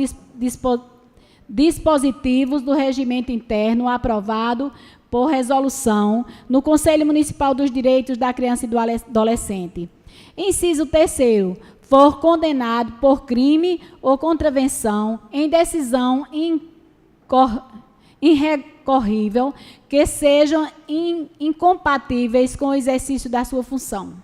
dispositivos do regimento interno aprovado por resolução no Conselho Municipal dos Direitos da Criança e do Adolescente. Inciso 3º, for condenado por crime ou contravenção em decisão irrecorrível que sejam incompatíveis com o exercício da sua função.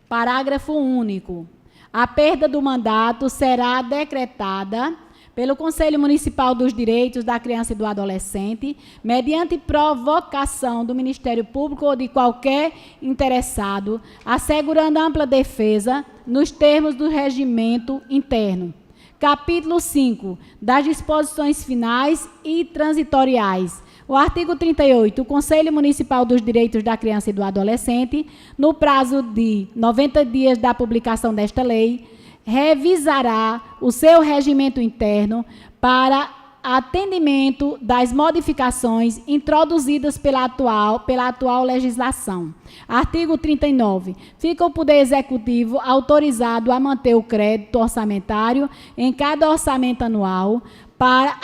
Parágrafo único. A perda do mandato será decretada pelo Conselho Municipal dos Direitos da Criança e do Adolescente, mediante provocação do Ministério Público ou de qualquer interessado, assegurando ampla defesa nos termos do regimento interno. Capítulo 5. Das disposições finais e transitoriais. O artigo 38. O Conselho Municipal dos Direitos da Criança e do Adolescente, no prazo de 90 dias da publicação desta lei, revisará o seu regimento interno para atendimento das modificações introduzidas pela atual legislação. Artigo 39. Fica o Poder Executivo autorizado a manter o crédito orçamentário em cada orçamento anual para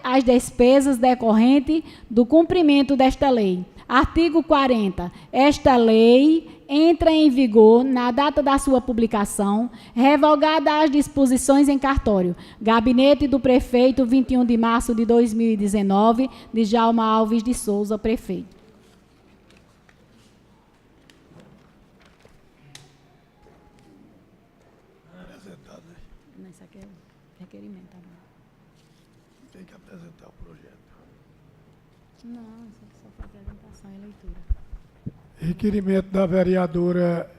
as despesas decorrentes do cumprimento desta lei. Artigo 40. Esta lei entra em vigor na data da sua publicação, revogada as disposições em cartório. Gabinete do Prefeito, 21 de março de 2019, de Djalma Alves de Souza, prefeito. Apresentado, né? Não, isso aqui é requerimento. Tem que apresentar o projeto. Não, só foi apresentação e leitura. Requerimento da vereadora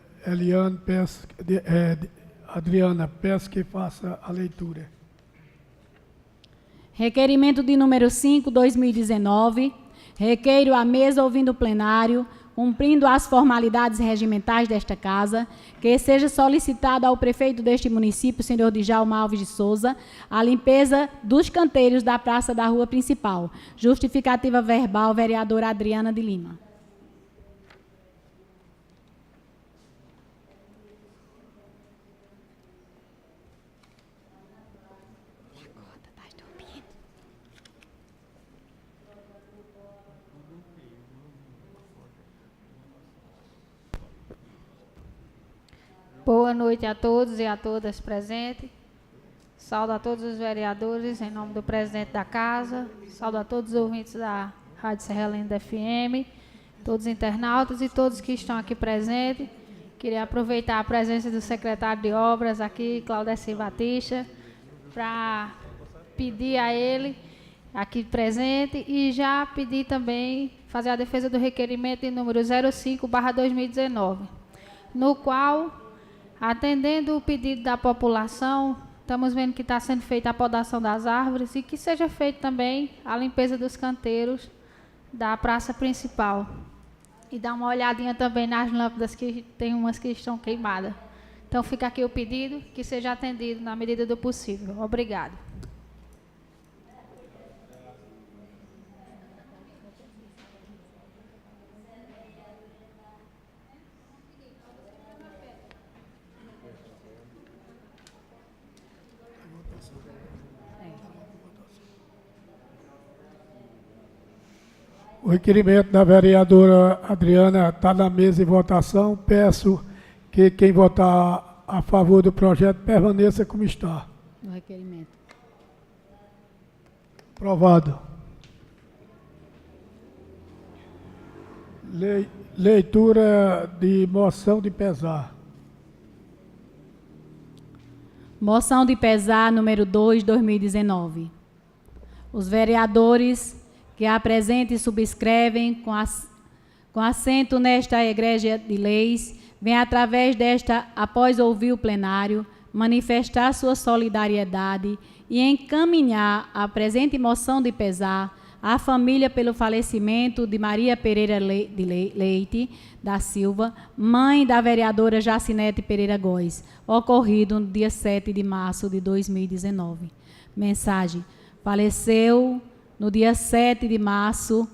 Adriana, peço que faça a leitura. Requerimento de número 5, 2019. Requeiro à mesa, ouvindo o plenário, cumprindo as formalidades regimentais desta casa, que seja solicitado ao prefeito deste município, senhor Djalma Alves de Souza, a limpeza dos canteiros da praça da rua principal. Justificativa verbal, vereadora Adriana de Lima. Boa noite a todos e a todas presentes. Saúdo a todos os vereadores, em nome do presidente da casa. Saúdo a todos os ouvintes da Rádio Serra Linda FM, todos os internautas e todos que estão aqui presentes. Queria aproveitar a presença do secretário de Obras aqui, Claudeci Batista, para pedir a ele, aqui presente, e já pedir também, fazer a defesa do requerimento de número 05/2019, no qual, atendendo o pedido da população, estamos vendo que está sendo feita a podação das árvores e que seja feita também a limpeza dos canteiros da praça principal. E dar uma olhadinha também nas lâmpadas, que tem umas que estão queimadas. Então fica aqui o pedido, que seja atendido na medida do possível. Obrigado. O requerimento da vereadora Adriana está na mesa em votação. Peço que quem votar a favor do projeto permaneça como está. No requerimento. Aprovado. Leitura de moção de pesar. Moção de pesar número 2, 2019. Os vereadores que apresentem e subscrevem com assento nesta egrégia de leis, vem através desta, após ouvir o plenário, manifestar sua solidariedade e encaminhar a presente moção de pesar à família pelo falecimento de Maria Pereira Leite da Silva, mãe da vereadora Jacinete Pereira Góes, ocorrido no dia 7 de março de 2019. Mensagem: faleceu no dia 7 de março,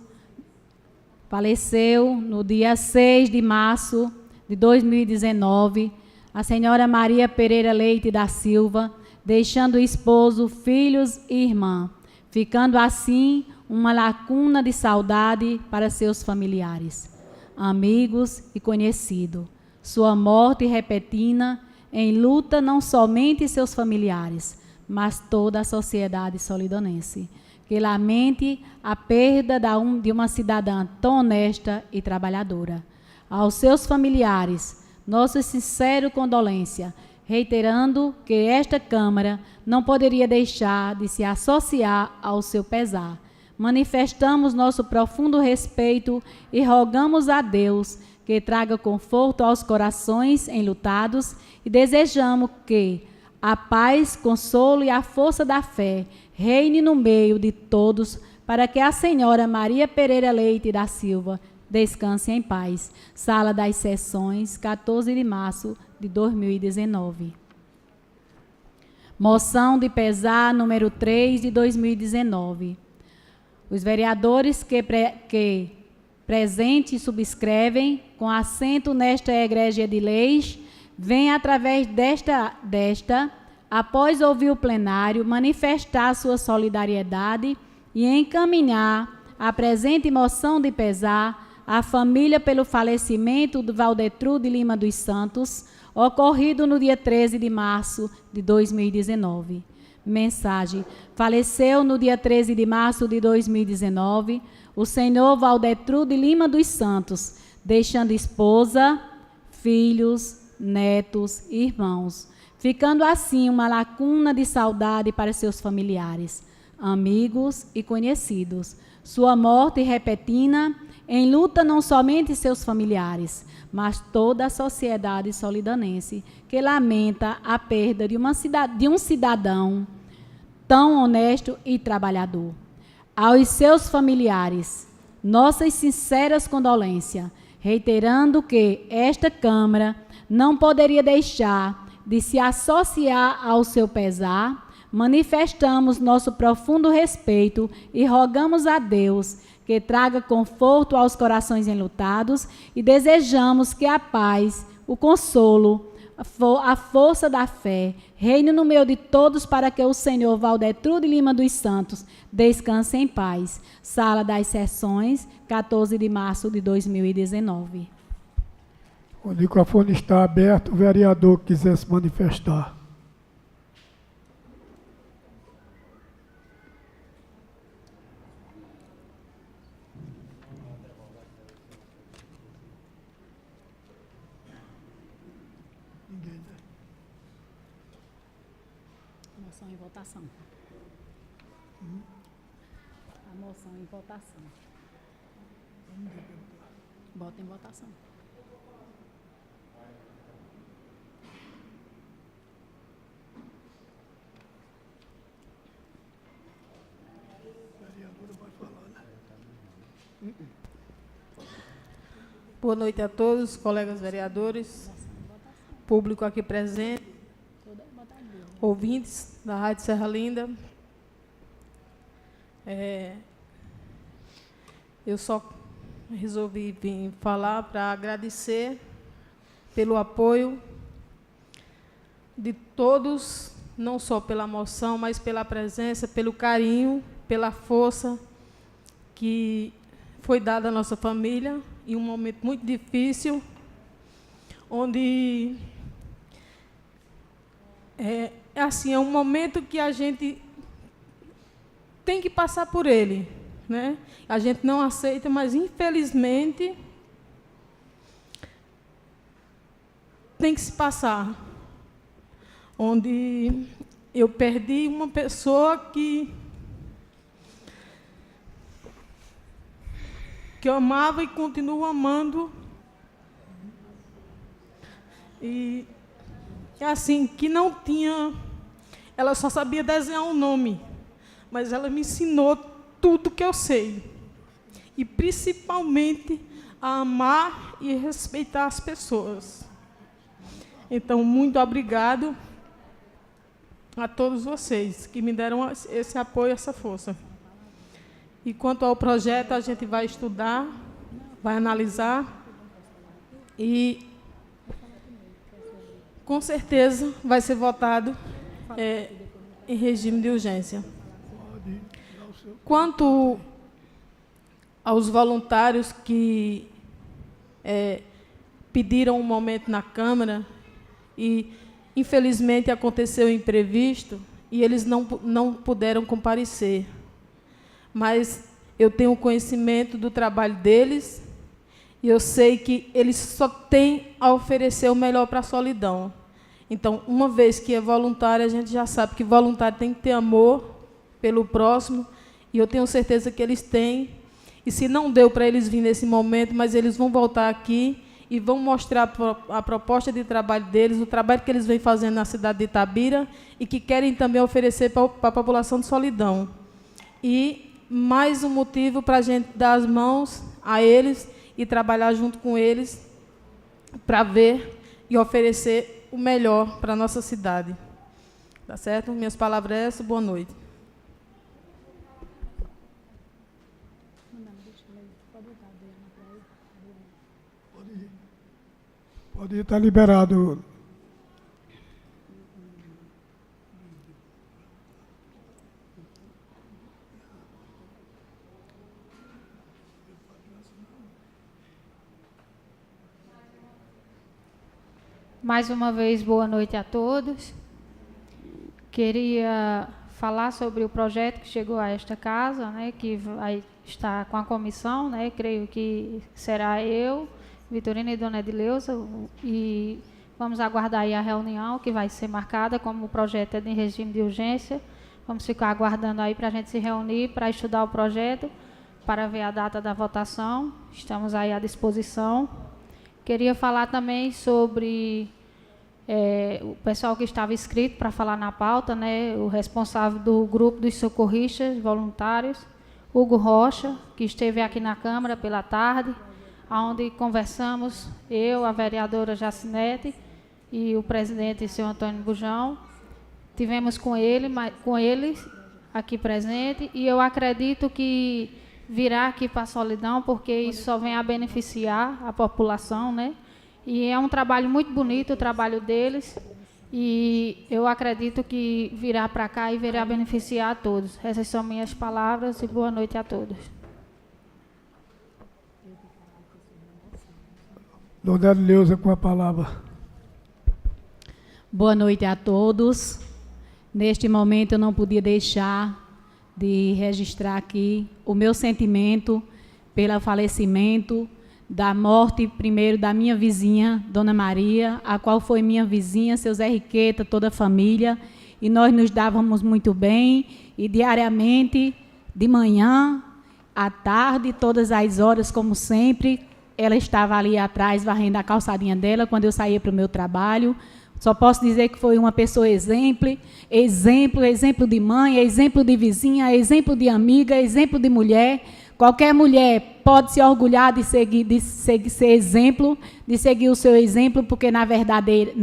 faleceu no dia 6 de março de 2019, a senhora Maria Pereira Leite da Silva, deixando esposo, filhos e irmã, ficando assim uma lacuna de saudade para seus familiares, amigos e conhecidos. Sua morte repentina enluta não somente seus familiares, mas toda a sociedade solidanense, que lamente a perda de uma cidadã tão honesta e trabalhadora. Aos seus familiares, nossa sincera condolência, reiterando que esta Câmara não poderia deixar de se associar ao seu pesar. Manifestamos nosso profundo respeito e rogamos a Deus que traga conforto aos corações enlutados e desejamos que a paz, consolo e a força da fé reine no meio de todos, para que a senhora Maria Pereira Leite da Silva descanse em paz. Sala das Sessões, 14 de março de 2019. Moção de pesar número 3 de 2019. Os vereadores que presente e subscrevem com assento nesta egrégia de leis, vêm através desta, após ouvir o plenário, manifestar sua solidariedade e encaminhar a presente moção de pesar à família pelo falecimento do Valdetrude Lima dos Santos, ocorrido no dia 13 de março de 2019. Mensagem: faleceu no dia 13 de março de 2019 o senhor Valdetrude Lima dos Santos, deixando esposa, filhos, netos e irmãos, ficando assim uma lacuna de saudade para seus familiares, amigos e conhecidos. Sua morte repentina enluta não somente seus familiares, mas toda a sociedade solidanense, que lamenta a perda de um cidadão tão honesto e trabalhador. Aos seus familiares, nossas sinceras condolências, reiterando que esta Câmara não poderia deixar de se associar ao seu pesar, manifestamos nosso profundo respeito e rogamos a Deus que traga conforto aos corações enlutados e desejamos que a paz, o consolo, a força da fé reine no meio de todos, para que o senhor Valdetrude Lima dos Santos descanse em paz. Sala das Sessões, 14 de março de 2019. O microfone está aberto, o vereador que quiser se manifestar. Moção em votação. A moção em votação. Bota em votação. Boa noite a todos, colegas vereadores, público aqui presente, ouvintes da Rádio Serra Linda. Eu só resolvi vir falar para agradecer pelo apoio de todos, não só pela moção, mas pela presença, pelo carinho, pela força que foi dada à nossa família em um momento muito difícil, onde é um momento que a gente tem que passar por ele, né? A gente não aceita, mas infelizmente tem que se passar. Onde eu perdi uma pessoa que eu amava e continuo amando. E assim, que não tinha, ela só sabia desenhar um nome, mas ela me ensinou tudo que eu sei. E principalmente a amar e respeitar as pessoas. Então, muito obrigado a todos vocês que me deram esse apoio, essa força. E quanto ao projeto, a gente vai estudar, vai analisar e, com certeza, vai ser votado em regime de urgência. Quanto aos voluntários que pediram um momento na Câmara e, infelizmente, aconteceu o imprevisto e eles não puderam comparecer. Mas eu tenho conhecimento do trabalho deles e eu sei que eles só têm a oferecer o melhor para a Solidão. Então, uma vez que é voluntário, a gente já sabe que voluntário tem que ter amor pelo próximo, e eu tenho certeza que eles têm. E se não deu para eles vir nesse momento, mas eles vão voltar aqui e vão mostrar a proposta de trabalho deles, o trabalho que eles vêm fazendo na cidade de Itabira e que querem também oferecer para a população de Solidão. E mais um motivo para a gente dar as mãos a eles e trabalhar junto com eles para ver e oferecer o melhor para a nossa cidade. Tá certo? Minhas palavras é essa. Boa noite. Pode ir, está liberado. Mais uma vez, boa noite a todos. Queria falar sobre o projeto que chegou a esta casa, né, que vai estar com a comissão, né, creio que será eu, Vitorina e Dona Edileuza, e vamos aguardar aí a reunião que vai ser marcada, como o projeto é de regime de urgência, vamos ficar aguardando aí para a gente se reunir, para estudar o projeto, para ver a data da votação, estamos aí à disposição. Queria falar também sobre o pessoal que estava inscrito para falar na pauta, né, o responsável do grupo dos socorristas voluntários, Hugo Rocha, que esteve aqui na Câmara pela tarde, onde conversamos, eu, a vereadora Jacinete e o presidente, senhor Antônio Bujão. Tivemos com eles aqui presente, e eu acredito que virá aqui para a Solidão, porque isso só vem a beneficiar a população, né? E é um trabalho muito bonito, o trabalho deles, e eu acredito que virá para cá e virá beneficiar a todos. Essas são minhas palavras e boa noite a todos. Dona Neuza com a palavra. Boa noite a todos. Neste momento eu não podia deixar de registrar aqui o meu sentimento pelo falecimento, da morte, primeiro, da minha vizinha, Dona Maria, a qual foi minha vizinha, seu Zé Riqueta, toda a família, e nós nos dávamos muito bem, e diariamente, de manhã, à tarde, todas as horas, como sempre, ela estava ali atrás, varrendo a calçadinha dela, quando eu saía para o meu trabalho. Só posso dizer que foi uma pessoa exemplo de mãe, exemplo de vizinha, exemplo de amiga, exemplo de mulher. Qualquer mulher pode se orgulhar de ser exemplo, de seguir o seu exemplo, porque, na verdade,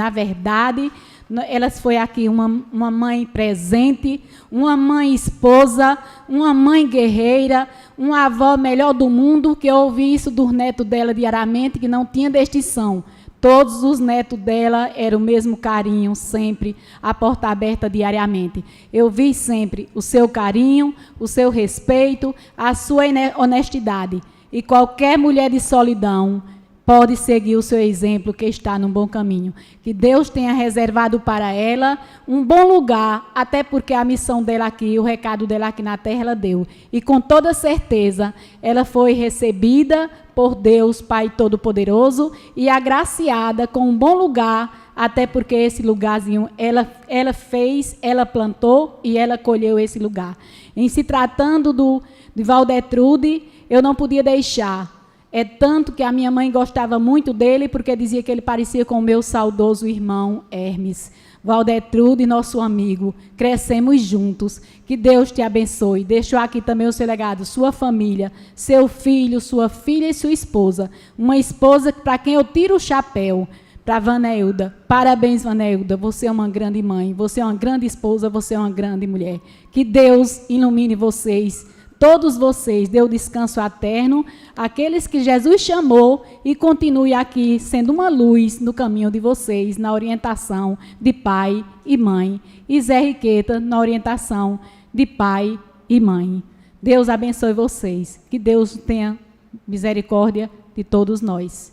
ela foi aqui uma mãe presente, uma mãe esposa, uma mãe guerreira, uma avó melhor do mundo, que eu ouvi isso dos netos dela diariamente, que não tinha distinção. Todos os netos dela eram o mesmo carinho, sempre, a porta aberta diariamente. Eu vi sempre o seu carinho, o seu respeito, a sua honestidade. E qualquer mulher de solidão pode seguir o seu exemplo, que está num bom caminho. Que Deus tenha reservado para ela um bom lugar, até porque a missão dela aqui, o recado dela aqui na terra, ela deu. E com toda certeza, ela foi recebida por Deus, Pai Todo-Poderoso, e agraciada com um bom lugar, até porque esse lugarzinho, ela fez, ela plantou e ela colheu esse lugar. Em se tratando de Valdetrude, eu não podia deixar. É tanto que a minha mãe gostava muito dele, porque dizia que ele parecia com o meu saudoso irmão Hermes. Valdetrude, nosso amigo, crescemos juntos. Que Deus te abençoe. Deixo aqui também o seu legado, sua família, seu filho, sua filha e sua esposa. Uma esposa para quem eu tiro o chapéu. Para Vaneilda. Parabéns, Vaneilda. Você é uma grande mãe, você é uma grande esposa, você é uma grande mulher. Que Deus ilumine vocês. Todos vocês, dê o descanso eterno, aqueles que Jesus chamou, e continue aqui sendo uma luz no caminho de vocês, na orientação de pai e mãe. E Zé Riqueta, na orientação de pai e mãe. Deus abençoe vocês. Que Deus tenha misericórdia de todos nós.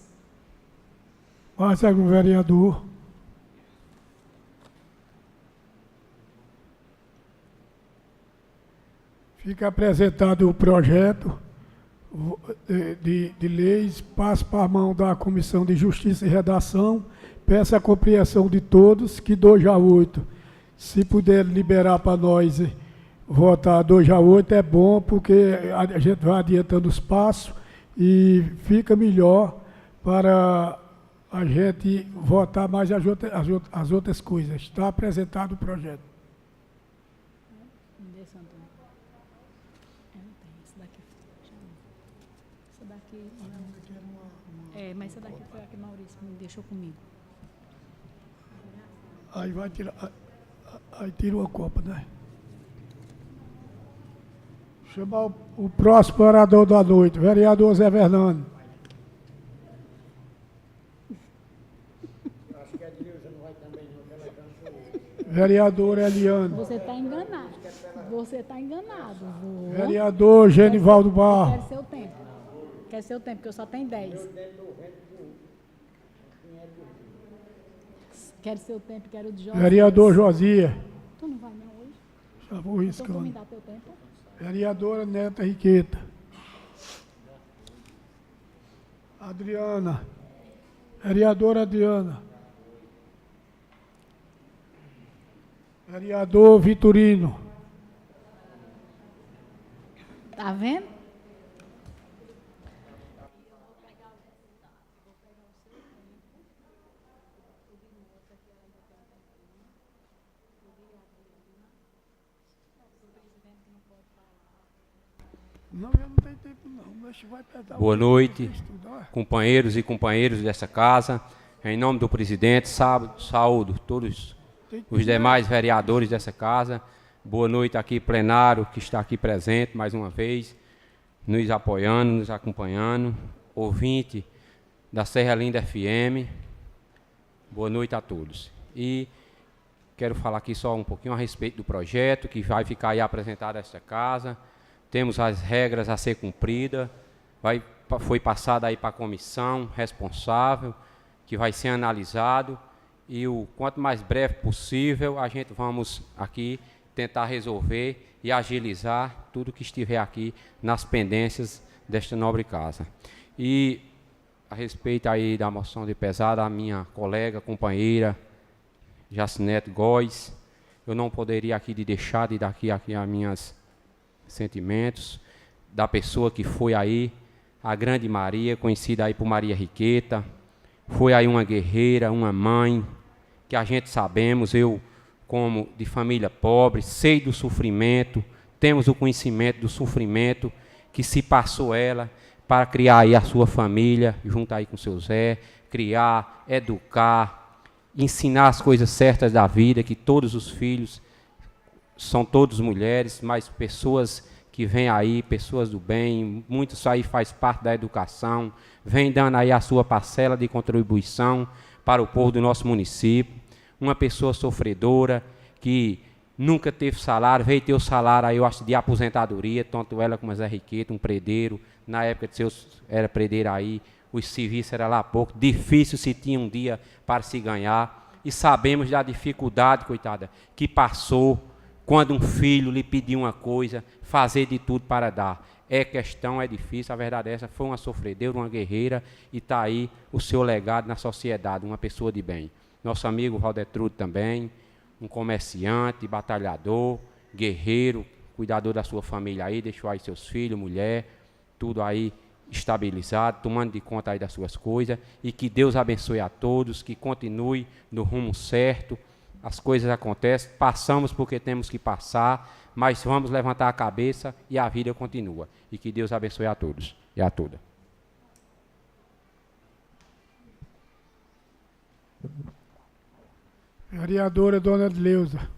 Passa com o vereador. Fica apresentado o projeto de leis, passa para a mão da Comissão de Justiça e Redação, peço a compreensão de todos que 2 a 8, se puder liberar para nós votar 2 a 8, é bom, porque a gente vai adiantando os passos e fica melhor para a gente votar mais as outras coisas. Está apresentado o projeto. Mas essa daqui foi a que Maurício me deixou comigo. Aí vai tirar. Aí tira uma copa, né? Chamar o próximo orador da noite, vereador Zé Fernando. Acho que a Dilza não vai também, não. Vereador Eliane. Você está enganado. Você está enganado. Vereador Genivaldo Barro. Quero seu tempo. Quer seu tempo, porque eu só tenho 10. Quero seu tempo, quero o de Josias. Vereador Josias. Tu não vai não hoje? Já vou riscando. Então tu me dá teu tempo? Vereadora Neta Riqueta. Adriana. Vereadora Adriana. Vereador Vitorino. Tá vendo? Não, eu não tenho tempo não. Mas vai pegar. Boa noite, companheiros e companheiras dessa casa. Em nome do presidente, saúdo todos os demais vereadores dessa casa. Boa noite aqui, plenário, que está aqui presente mais uma vez, nos apoiando, nos acompanhando. Ouvinte da Serra Linda FM. Boa noite a todos. E quero falar aqui só um pouquinho a respeito do projeto que vai ficar aí apresentado a esta casa. Temos as regras a ser cumpridas, vai foi passado aí para a comissão responsável, que vai ser analisado, e o quanto mais breve possível, a gente vamos aqui tentar resolver e agilizar tudo que estiver aqui nas pendências desta nobre casa. E a respeito aí da moção de pesar, a minha colega, companheira, Jacinete Góes, eu não poderia aqui deixar de dar aqui a minhas sentimentos da pessoa que foi aí, a grande Maria, conhecida aí por Maria Riqueta, foi aí uma guerreira, uma mãe, que a gente sabemos, eu como de família pobre, sei do sofrimento, temos o conhecimento do sofrimento que se passou ela para criar aí a sua família, junto aí com o seu Zé, criar, educar, ensinar as coisas certas da vida, que todos os filhos são todos mulheres, mas pessoas que vêm aí, pessoas do bem, muitos aí faz parte da educação, vem dando aí a sua parcela de contribuição para o povo do nosso município. Uma pessoa sofredora, que nunca teve salário, veio ter o salário aí, eu acho, de aposentadoria, tanto ela como a Zé Riqueta, um predeiro, na época de seus, era predeiro aí, os serviços era lá pouco, difícil se tinha um dia para se ganhar, e sabemos da dificuldade, coitada, que passou quando um filho lhe pediu uma coisa, fazer de tudo para dar. É questão, é difícil, a verdade é essa, foi uma sofredeira, uma guerreira, e está aí o seu legado na sociedade, uma pessoa de bem. Nosso amigo Valdetrude também, um comerciante, batalhador, guerreiro, cuidador da sua família aí, deixou aí seus filhos, mulher, tudo aí estabilizado, tomando de conta aí das suas coisas, e que Deus abençoe a todos, que continue no rumo certo. As coisas acontecem, passamos porque temos que passar, mas vamos levantar a cabeça e a vida continua. E que Deus abençoe a todos e a todas. Vereadora Dona Adleusa.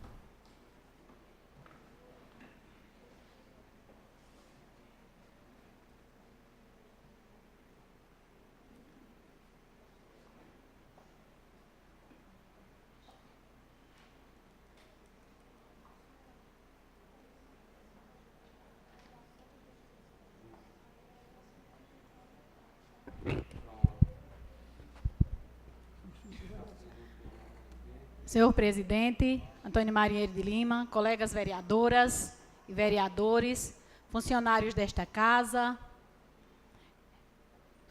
Senhor presidente, Antônio Marinheiro de Lima, colegas vereadoras e vereadores, funcionários desta casa,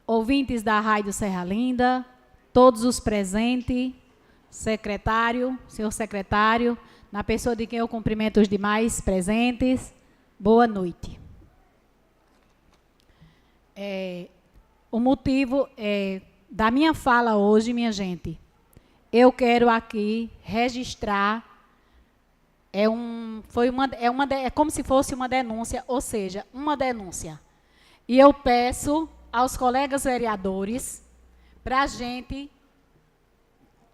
ouvintes da Rádio Serra Linda, todos os presentes, secretário, senhor secretário, na pessoa de quem eu cumprimento os demais presentes, boa noite. O motivo da minha fala hoje, minha gente, eu quero aqui registrar, é como se fosse uma denúncia, ou seja, uma denúncia. E eu peço aos colegas vereadores para a gente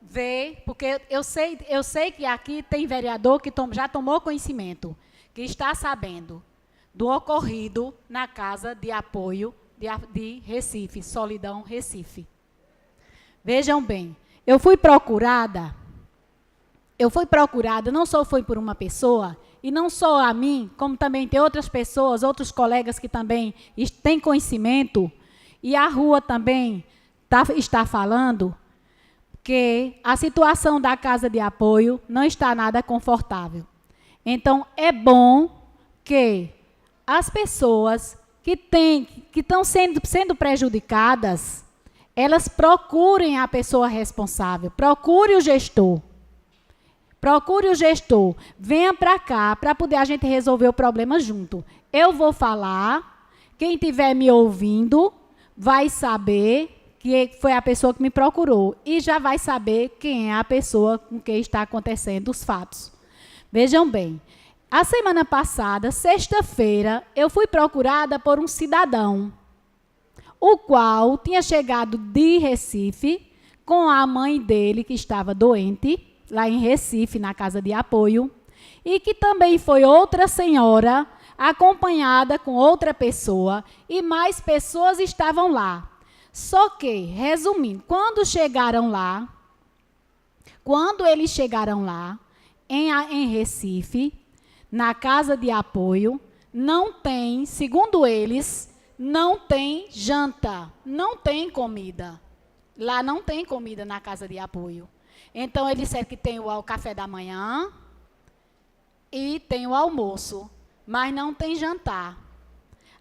ver, porque eu sei que aqui tem vereador que já tomou conhecimento, que está sabendo do ocorrido na Casa de Apoio de Recife, Solidão Recife. Vejam bem, eu fui procurada, não só foi por uma pessoa, e não só a mim, como também tem outras pessoas, outros colegas que também têm conhecimento, e a rua também está falando que a situação da Casa de Apoio não está nada confortável. Então, é bom que as pessoas que estão sendo prejudicadas, elas procurem a pessoa responsável, procure o gestor. Procure o gestor, venha para cá, para poder a gente resolver o problema junto. Eu vou falar, quem estiver me ouvindo vai saber que foi a pessoa que me procurou e já vai saber quem é a pessoa com quem está acontecendo os fatos. Vejam bem, a semana passada, sexta-feira, eu fui procurada por um cidadão, o qual tinha chegado de Recife com a mãe dele, que estava doente, lá em Recife, na Casa de Apoio, e que também foi outra senhora, acompanhada com outra pessoa, e mais pessoas estavam lá. Só que, resumindo, quando eles chegaram lá, em Recife, na Casa de Apoio, não tem, segundo eles, não tem janta, não tem comida. Lá não tem comida na casa de apoio. Então, eles disseram que tem o café da manhã e tem o almoço, mas não tem jantar.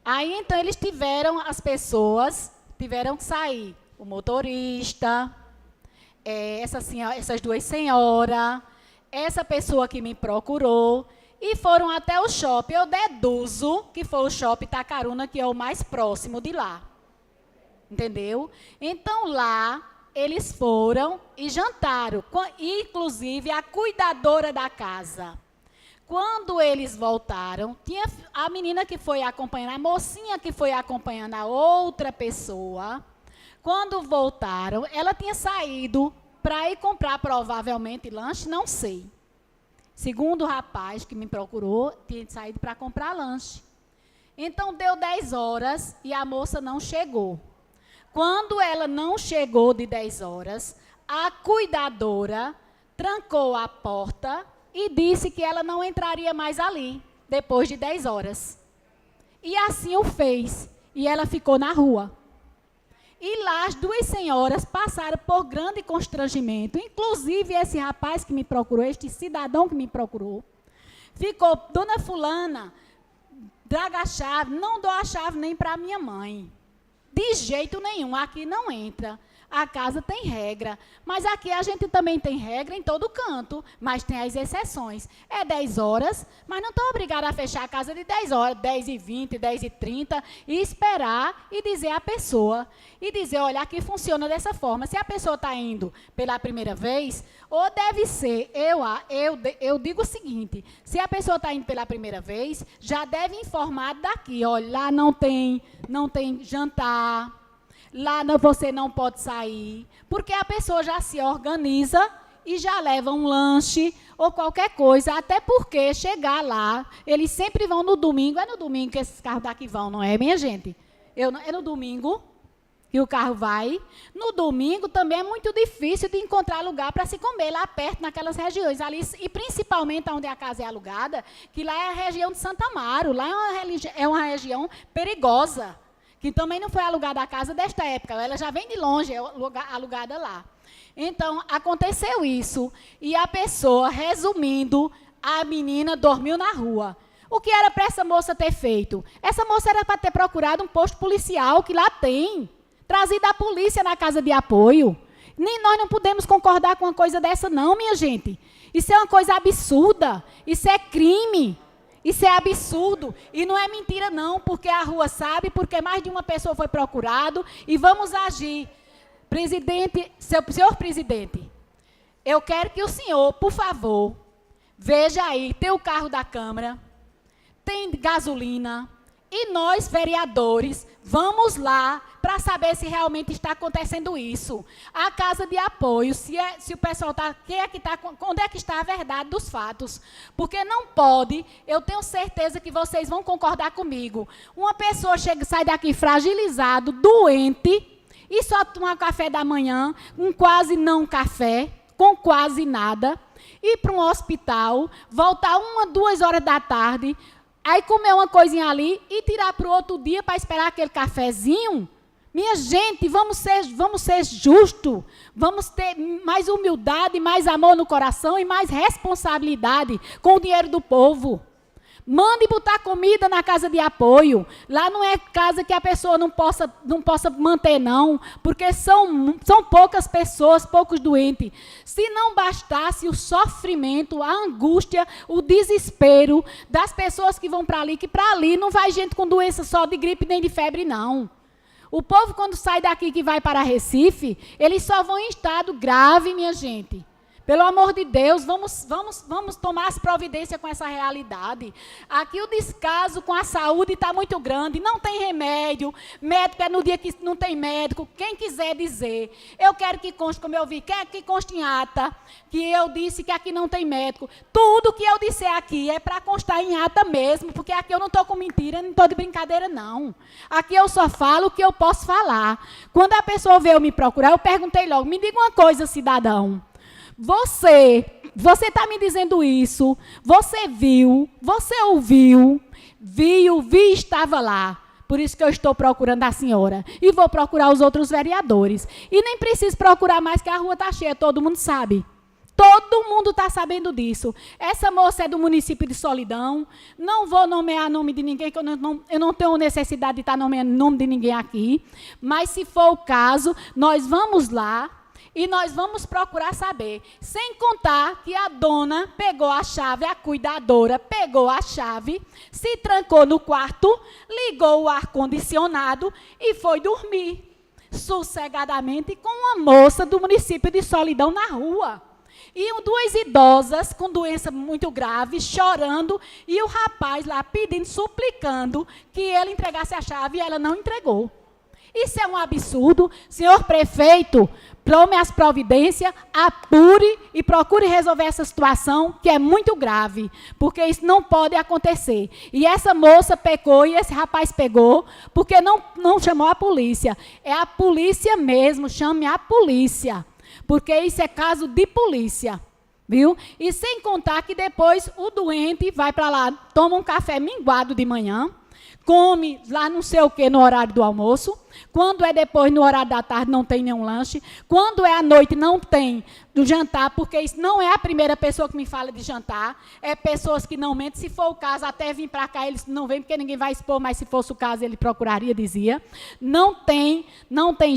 Aí, então, as pessoas tiveram que sair. O motorista, essas duas senhoras, essa pessoa que me procurou, e foram até o shopping. Eu deduzo que foi o shopping Itacaruna, que é o mais próximo de lá. Entendeu? Então, lá, eles foram e jantaram. Inclusive, a cuidadora da casa. Quando eles voltaram, tinha a menina que foi acompanhando, a mocinha que foi acompanhando a outra pessoa. Quando voltaram, ela tinha saído para ir comprar, provavelmente, lanche, não sei. Segundo o rapaz que me procurou, tinha saído para comprar lanche. Então, deu 10 horas e a moça não chegou. Quando ela não chegou de 10 horas, a cuidadora trancou a porta e disse que ela não entraria mais ali, depois de 10 horas. E assim o fez. E ela ficou na rua. E lá as duas senhoras passaram por grande constrangimento. Inclusive esse rapaz que me procurou, este cidadão que me procurou, ficou, dona fulana, traga a chave, não dou a chave nem para minha mãe. De jeito nenhum, aqui não entra. A casa tem regra, mas aqui a gente também tem regra em todo canto, mas tem as exceções. É 10 horas, mas não estou obrigada a fechar a casa de 10 horas, 10h20, 10h30, e esperar e dizer à pessoa, e dizer, olha, aqui funciona dessa forma. Se a pessoa está indo pela primeira vez, ou deve ser, eu digo o seguinte, se a pessoa está indo pela primeira vez, já deve informar daqui, olha, lá não tem jantar, lá você não pode sair, porque a pessoa já se organiza e já leva um lanche ou qualquer coisa, até porque chegar lá, eles sempre vão no domingo, é no domingo que esses carros daqui vão, não é, minha gente? É no domingo que o carro vai. No domingo também é muito difícil de encontrar lugar para se comer lá perto, naquelas regiões ali, e principalmente onde a casa é alugada, que lá é a região de Santa Amaro, lá é uma região perigosa, que também não foi alugada a casa desta época, ela já vem de longe, é alugada lá. Então, aconteceu isso, e a pessoa, resumindo, a menina dormiu na rua. O que era para essa moça ter feito? Essa moça era para ter procurado um posto policial, que lá tem, trazido a polícia na casa de apoio. Nem nós não podemos concordar com uma coisa dessa não, minha gente. Isso é uma coisa absurda, isso é crime. Isso é absurdo, e não é mentira não, porque a rua sabe, porque mais de uma pessoa foi procurado, e vamos agir. Presidente, senhor presidente, eu quero que o senhor, por favor, veja aí, tem o carro da Câmara, tem gasolina, e nós, vereadores, vamos lá para saber se realmente está acontecendo isso. A casa de apoio, se o pessoal está... onde é que está a verdade dos fatos? Porque não pode, eu tenho certeza que vocês vão concordar comigo. Uma pessoa sai daqui fragilizado, doente, e só tomar café da manhã, com quase não café, com quase nada, ir para um hospital, voltar 1, 2 horas da tarde, aí comer uma coisinha ali e tirar para o outro dia para esperar aquele cafezinho. Minha gente, vamos ser justos, vamos ter mais humildade, mais amor no coração e mais responsabilidade com o dinheiro do povo. Mande botar comida na casa de apoio. Lá não é casa que a pessoa não possa manter, não, porque são poucas pessoas, poucos doentes. Se não bastasse o sofrimento, a angústia, o desespero das pessoas que vão para ali, que para ali não vai gente com doença só de gripe nem de febre, não. O povo, quando sai daqui que vai para Recife, eles só vão em estado grave, minha gente. Pelo amor de Deus, vamos tomar as providências com essa realidade. Aqui o descaso com a saúde está muito grande, não tem remédio, médico é no dia que não tem médico, quem quiser dizer. Eu quero que conste, como eu vi, quer que conste em ata, que eu disse que aqui não tem médico. Tudo que eu disser aqui é para constar em ata mesmo, porque aqui eu não estou com mentira, não estou de brincadeira, não. Aqui eu só falo o que eu posso falar. Quando a pessoa veio me procurar, eu perguntei logo, me diga uma coisa, cidadão. Você está me dizendo isso, você viu, você ouviu, estava lá. Por isso que eu estou procurando a senhora. E vou procurar os outros vereadores. E nem preciso procurar mais, que a rua está cheia, todo mundo sabe. Todo mundo está sabendo disso. Essa moça é do município de Solidão. Não vou nomear nome de ninguém, que eu não tenho necessidade de estar nomeando nome de ninguém aqui. Mas, se for o caso, nós vamos lá e nós vamos procurar saber. Sem contar que a dona pegou a chave, a cuidadora pegou a chave, se trancou no quarto, ligou o ar-condicionado e foi dormir sossegadamente com uma moça do município de Solidão na rua. E duas idosas com doença muito grave, chorando, e o rapaz lá pedindo, suplicando que ele entregasse a chave, e ela não entregou. Isso é um absurdo. Senhor prefeito, tome as providências, apure e procure resolver essa situação, que é muito grave, porque isso não pode acontecer. E essa moça pecou, e esse rapaz pegou, porque não chamou a polícia. É a polícia mesmo, chame a polícia. Porque isso é caso de polícia, viu? E sem contar que depois o doente vai para lá, toma um café minguado de manhã, come lá não sei o que no horário do almoço, quando é depois no horário da tarde não tem nenhum lanche, quando é à noite não tem do jantar, porque isso não é a primeira pessoa que me fala de jantar, é pessoas que não mentem. Se for o caso, até vir para cá, eles não vêm, porque ninguém vai expor, mas se fosse o caso, ele procuraria, dizia. Não tem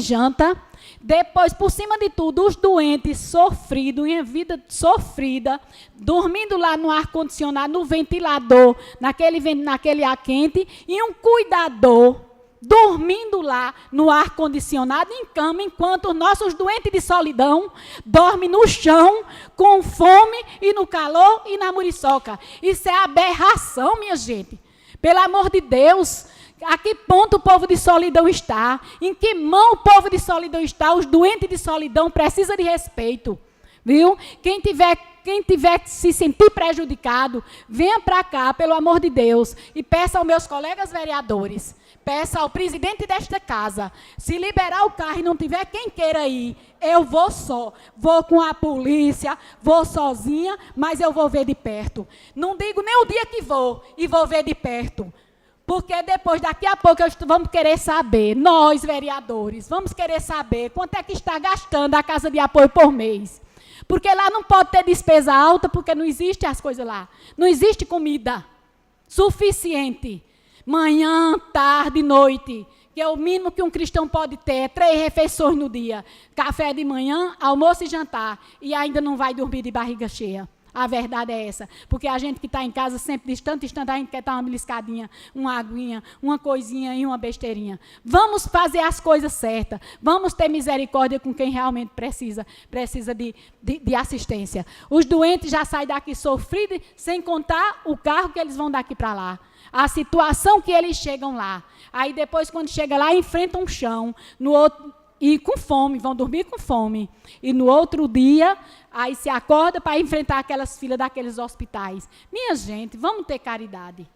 janta. Depois, por cima de tudo, os doentes sofridos, em vida sofrida, dormindo lá no ar-condicionado, no ventilador, naquele ar quente, e um cuidador dormindo lá no ar-condicionado em cama, enquanto os nossos doentes de Solidão dormem no chão, com fome e no calor e na muriçoca. Isso é aberração, minha gente. Pelo amor de Deus, a que ponto o povo de Solidão está? Em que mão o povo de Solidão está? Os doentes de Solidão precisam de respeito, viu? Quem tiver que se sentir prejudicado, venha para cá, pelo amor de Deus, e peça aos meus colegas vereadores, peça ao presidente desta casa, se liberar o carro e não tiver quem queira ir, eu vou só, vou com a polícia, vou sozinha, mas eu vou ver de perto. Não digo nem o dia que vou, e vou ver de perto. Porque depois, daqui a pouco, vamos querer saber, nós, vereadores, vamos querer saber quanto é que está gastando a casa de apoio por mês. Porque lá não pode ter despesa alta, porque não existe as coisas lá. Não existe comida suficiente. Manhã, tarde, noite. Que é o mínimo que um cristão pode ter, 3 refeições no dia. Café de manhã, almoço e jantar. E ainda não vai dormir de barriga cheia. A verdade é essa. Porque a gente que está em casa sempre, distante, a gente quer estar uma beliscadinha, uma aguinha, uma coisinha e uma besteirinha. Vamos fazer as coisas certas. Vamos ter misericórdia com quem realmente precisa de assistência. Os doentes já saem daqui sofridos, sem contar o carro que eles vão daqui para lá. A situação que eles chegam lá. Aí depois, quando chega lá, enfrentam um chão. No outro, e com fome, vão dormir com fome. E no outro dia, aí se acorda para enfrentar aquelas filas daqueles hospitais. Minha gente, vamos ter caridade,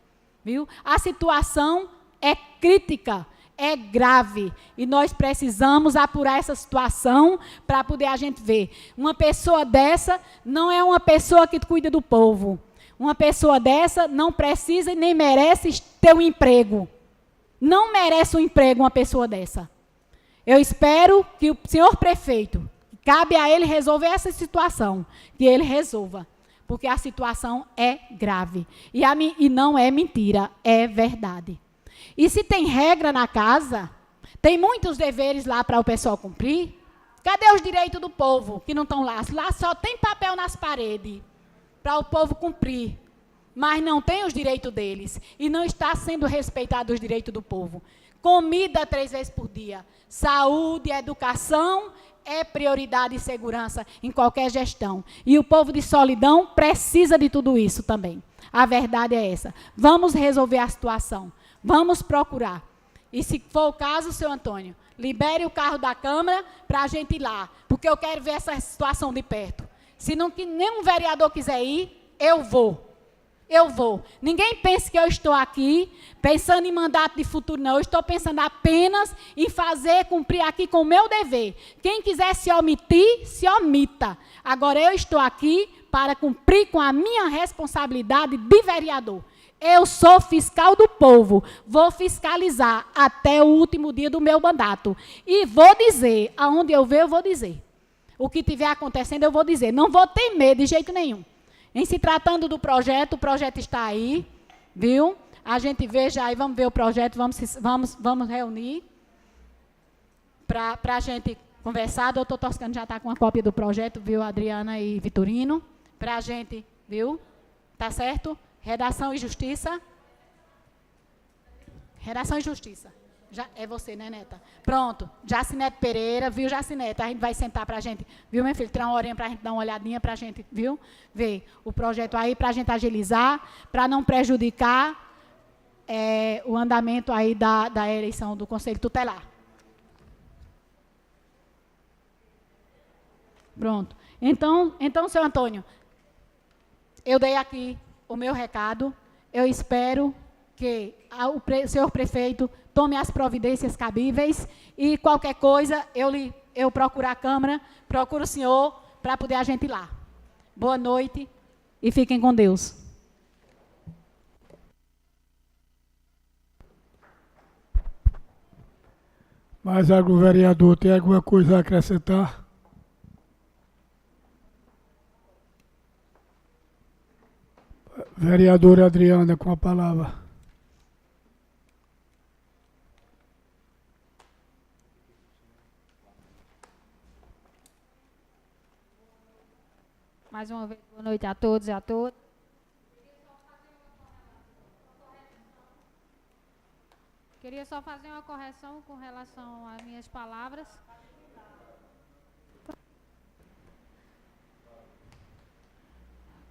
viu? A situação é crítica, é grave. E nós precisamos apurar essa situação para poder a gente ver. Uma pessoa dessa não é uma pessoa que cuida do povo. Uma pessoa dessa não precisa e nem merece ter um emprego. Não merece um emprego uma pessoa dessa. Eu espero que o senhor prefeito, cabe a ele resolver essa situação, que ele resolva, porque a situação é grave. E não é mentira, é verdade. E se tem regra na casa, tem muitos deveres lá para o pessoal cumprir. Cadê os direitos do povo que não estão lá? Lá só tem papel nas paredes para o povo cumprir, mas não tem os direitos deles. E não está sendo respeitado os direitos do povo. Comida 3 vezes por dia. Saúde, educação é prioridade e segurança em qualquer gestão. E o povo de Solidão precisa de tudo isso também. A verdade é essa. Vamos resolver a situação. Vamos procurar. E se for o caso, seu Antônio, libere o carro da Câmara para a gente ir lá. Porque eu quero ver essa situação de perto. Se não, que nenhum vereador quiser ir, eu vou. Eu vou. Ninguém pense que eu estou aqui pensando em mandato de futuro, não. Eu estou pensando apenas em fazer, cumprir aqui com o meu dever. Quem quiser se omitir, se omita. Agora, eu estou aqui para cumprir com a minha responsabilidade de vereador. Eu sou fiscal do povo. Vou fiscalizar até o último dia do meu mandato. E vou dizer, aonde eu ver, eu vou dizer. O que estiver acontecendo, eu vou dizer. Não vou ter medo de jeito nenhum. Em se tratando do projeto, o projeto está aí, viu? A gente veja aí, vamos ver o projeto, vamos reunir para a gente conversar. Doutor Toscano já está com uma cópia do projeto, viu, Adriana e Vitorino? Para a gente, viu? Tá certo? Redação e Justiça. Redação e Justiça. Já, é você, né, Neta? Pronto. Jacinete Pereira, viu, Jacinete? A gente vai sentar para a gente, viu, meu filho? Tirar uma horinha para a gente dar uma olhadinha para a gente, viu? Ver o projeto aí, para a gente agilizar, para não prejudicar o andamento aí da eleição do Conselho Tutelar. Pronto. Então, seu Antônio, eu dei aqui o meu recado. Eu espero que o senhor prefeito tome as providências cabíveis e qualquer coisa, eu procuro a Câmara, procuro o senhor para poder a gente ir lá. Boa noite e fiquem com Deus. Mais algum vereador tem alguma coisa a acrescentar? Vereadora Adriana, com a palavra. Mais uma vez, boa noite a todos e a todas. Queria só fazer uma correção com relação às minhas palavras.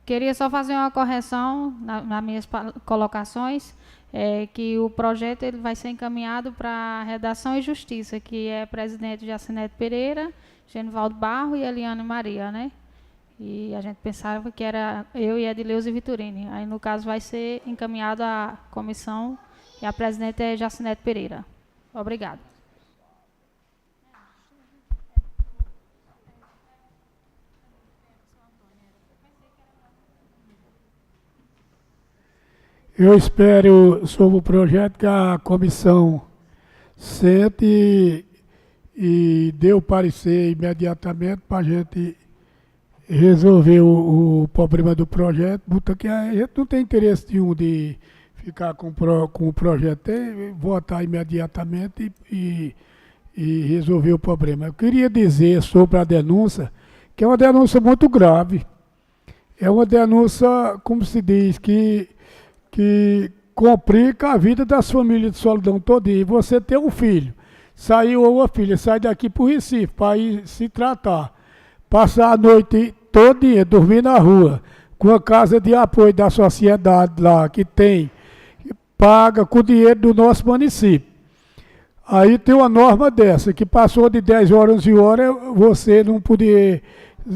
Queria só fazer uma correção nas minhas colocações, que o projeto ele vai ser encaminhado para Redação e Justiça, que é presidente Jacinete Pereira, Genivaldo Barro e Eliane Maria, né? E a gente pensava que era eu e Edileuza e Vitorine. Aí, no caso, vai ser encaminhado à comissão e a presidente é Jacinete Pereira. Obrigada. Eu espero, sobre o projeto, que a comissão sente e dê o parecer imediatamente para a gente resolver o problema do projeto, porque a gente não tem interesse nenhum de ficar com o projeto, tem votar imediatamente e resolver o problema. Eu queria dizer sobre a denúncia, que é uma denúncia muito grave. É uma denúncia, como se diz, que complica a vida das famílias de Solidão todinha. E você tem um filho, saiu ou uma filha, sai daqui para o Recife para ir se tratar, passar a noite todinha, dormir na rua, com a casa de apoio da sociedade lá, que tem, paga com o dinheiro do nosso município. Aí tem uma norma dessa, que passou de 10 horas, 11 horas, você não podia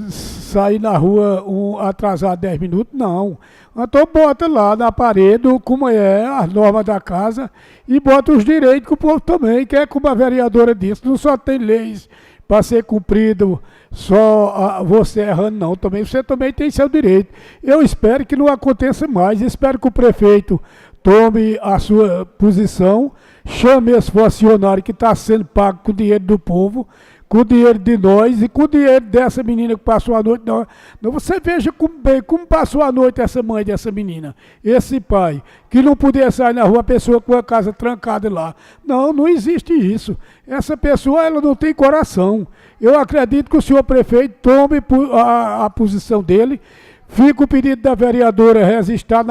sair na rua atrasar 10 minutos, não. Então bota lá na parede, como é as normas da casa, e bota os direitos que o povo também, que é como a vereadora disse, não só tem leis para ser cumprido, só você errando, não. Você também tem seu direito. Eu espero que não aconteça mais, espero que o prefeito tome a sua posição, chame esse funcionário que está sendo pago com o dinheiro do povo, com o dinheiro de nós e com o dinheiro dessa menina que passou a noite. Não, você veja como passou a noite essa mãe dessa menina, esse pai, que não podia sair na rua, a pessoa com a casa trancada lá. Não, não existe isso. Essa pessoa, ela não tem coração. Eu acredito que o senhor prefeito tome a posição dele. Fica o pedido da vereadora registrado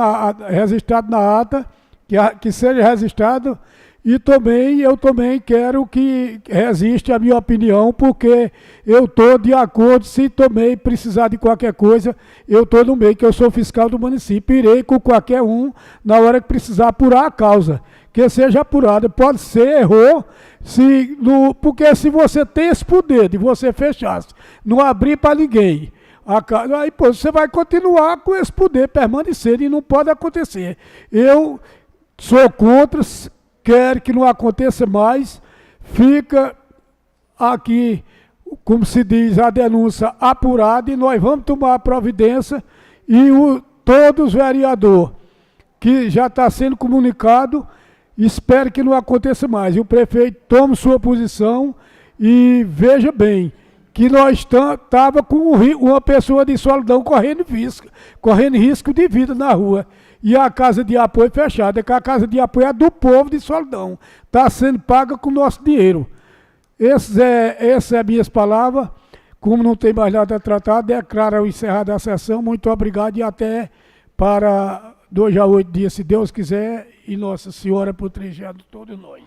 na ata, que seja registrado, e eu também quero que resiste a minha opinião, porque eu estou de acordo, se também precisar de qualquer coisa, eu estou no meio, que eu sou fiscal do município, irei com qualquer um, na hora que precisar apurar a causa, que seja apurada. Pode ser, errou, porque se você tem esse poder de você fechar, não abrir para ninguém, aí você vai continuar com esse poder permanecendo e não pode acontecer. Eu sou contra, quero que não aconteça mais, fica aqui, como se diz, a denúncia apurada e nós vamos tomar a providência e todos os vereadores que já está sendo comunicado, espero que não aconteça mais. E o prefeito tome sua posição e veja bem que nós estava com uma pessoa de Solidão correndo risco de vida na rua. E a casa de apoio fechada, que a casa de apoio é do povo de Solidão. Está sendo paga com o nosso dinheiro. Essas são as minhas palavras. Como não tem mais nada a tratar, declaro encerrada a sessão. Muito obrigado e até para 2 a 8 dias, se Deus quiser, e Nossa Senhora protegendo todos nós.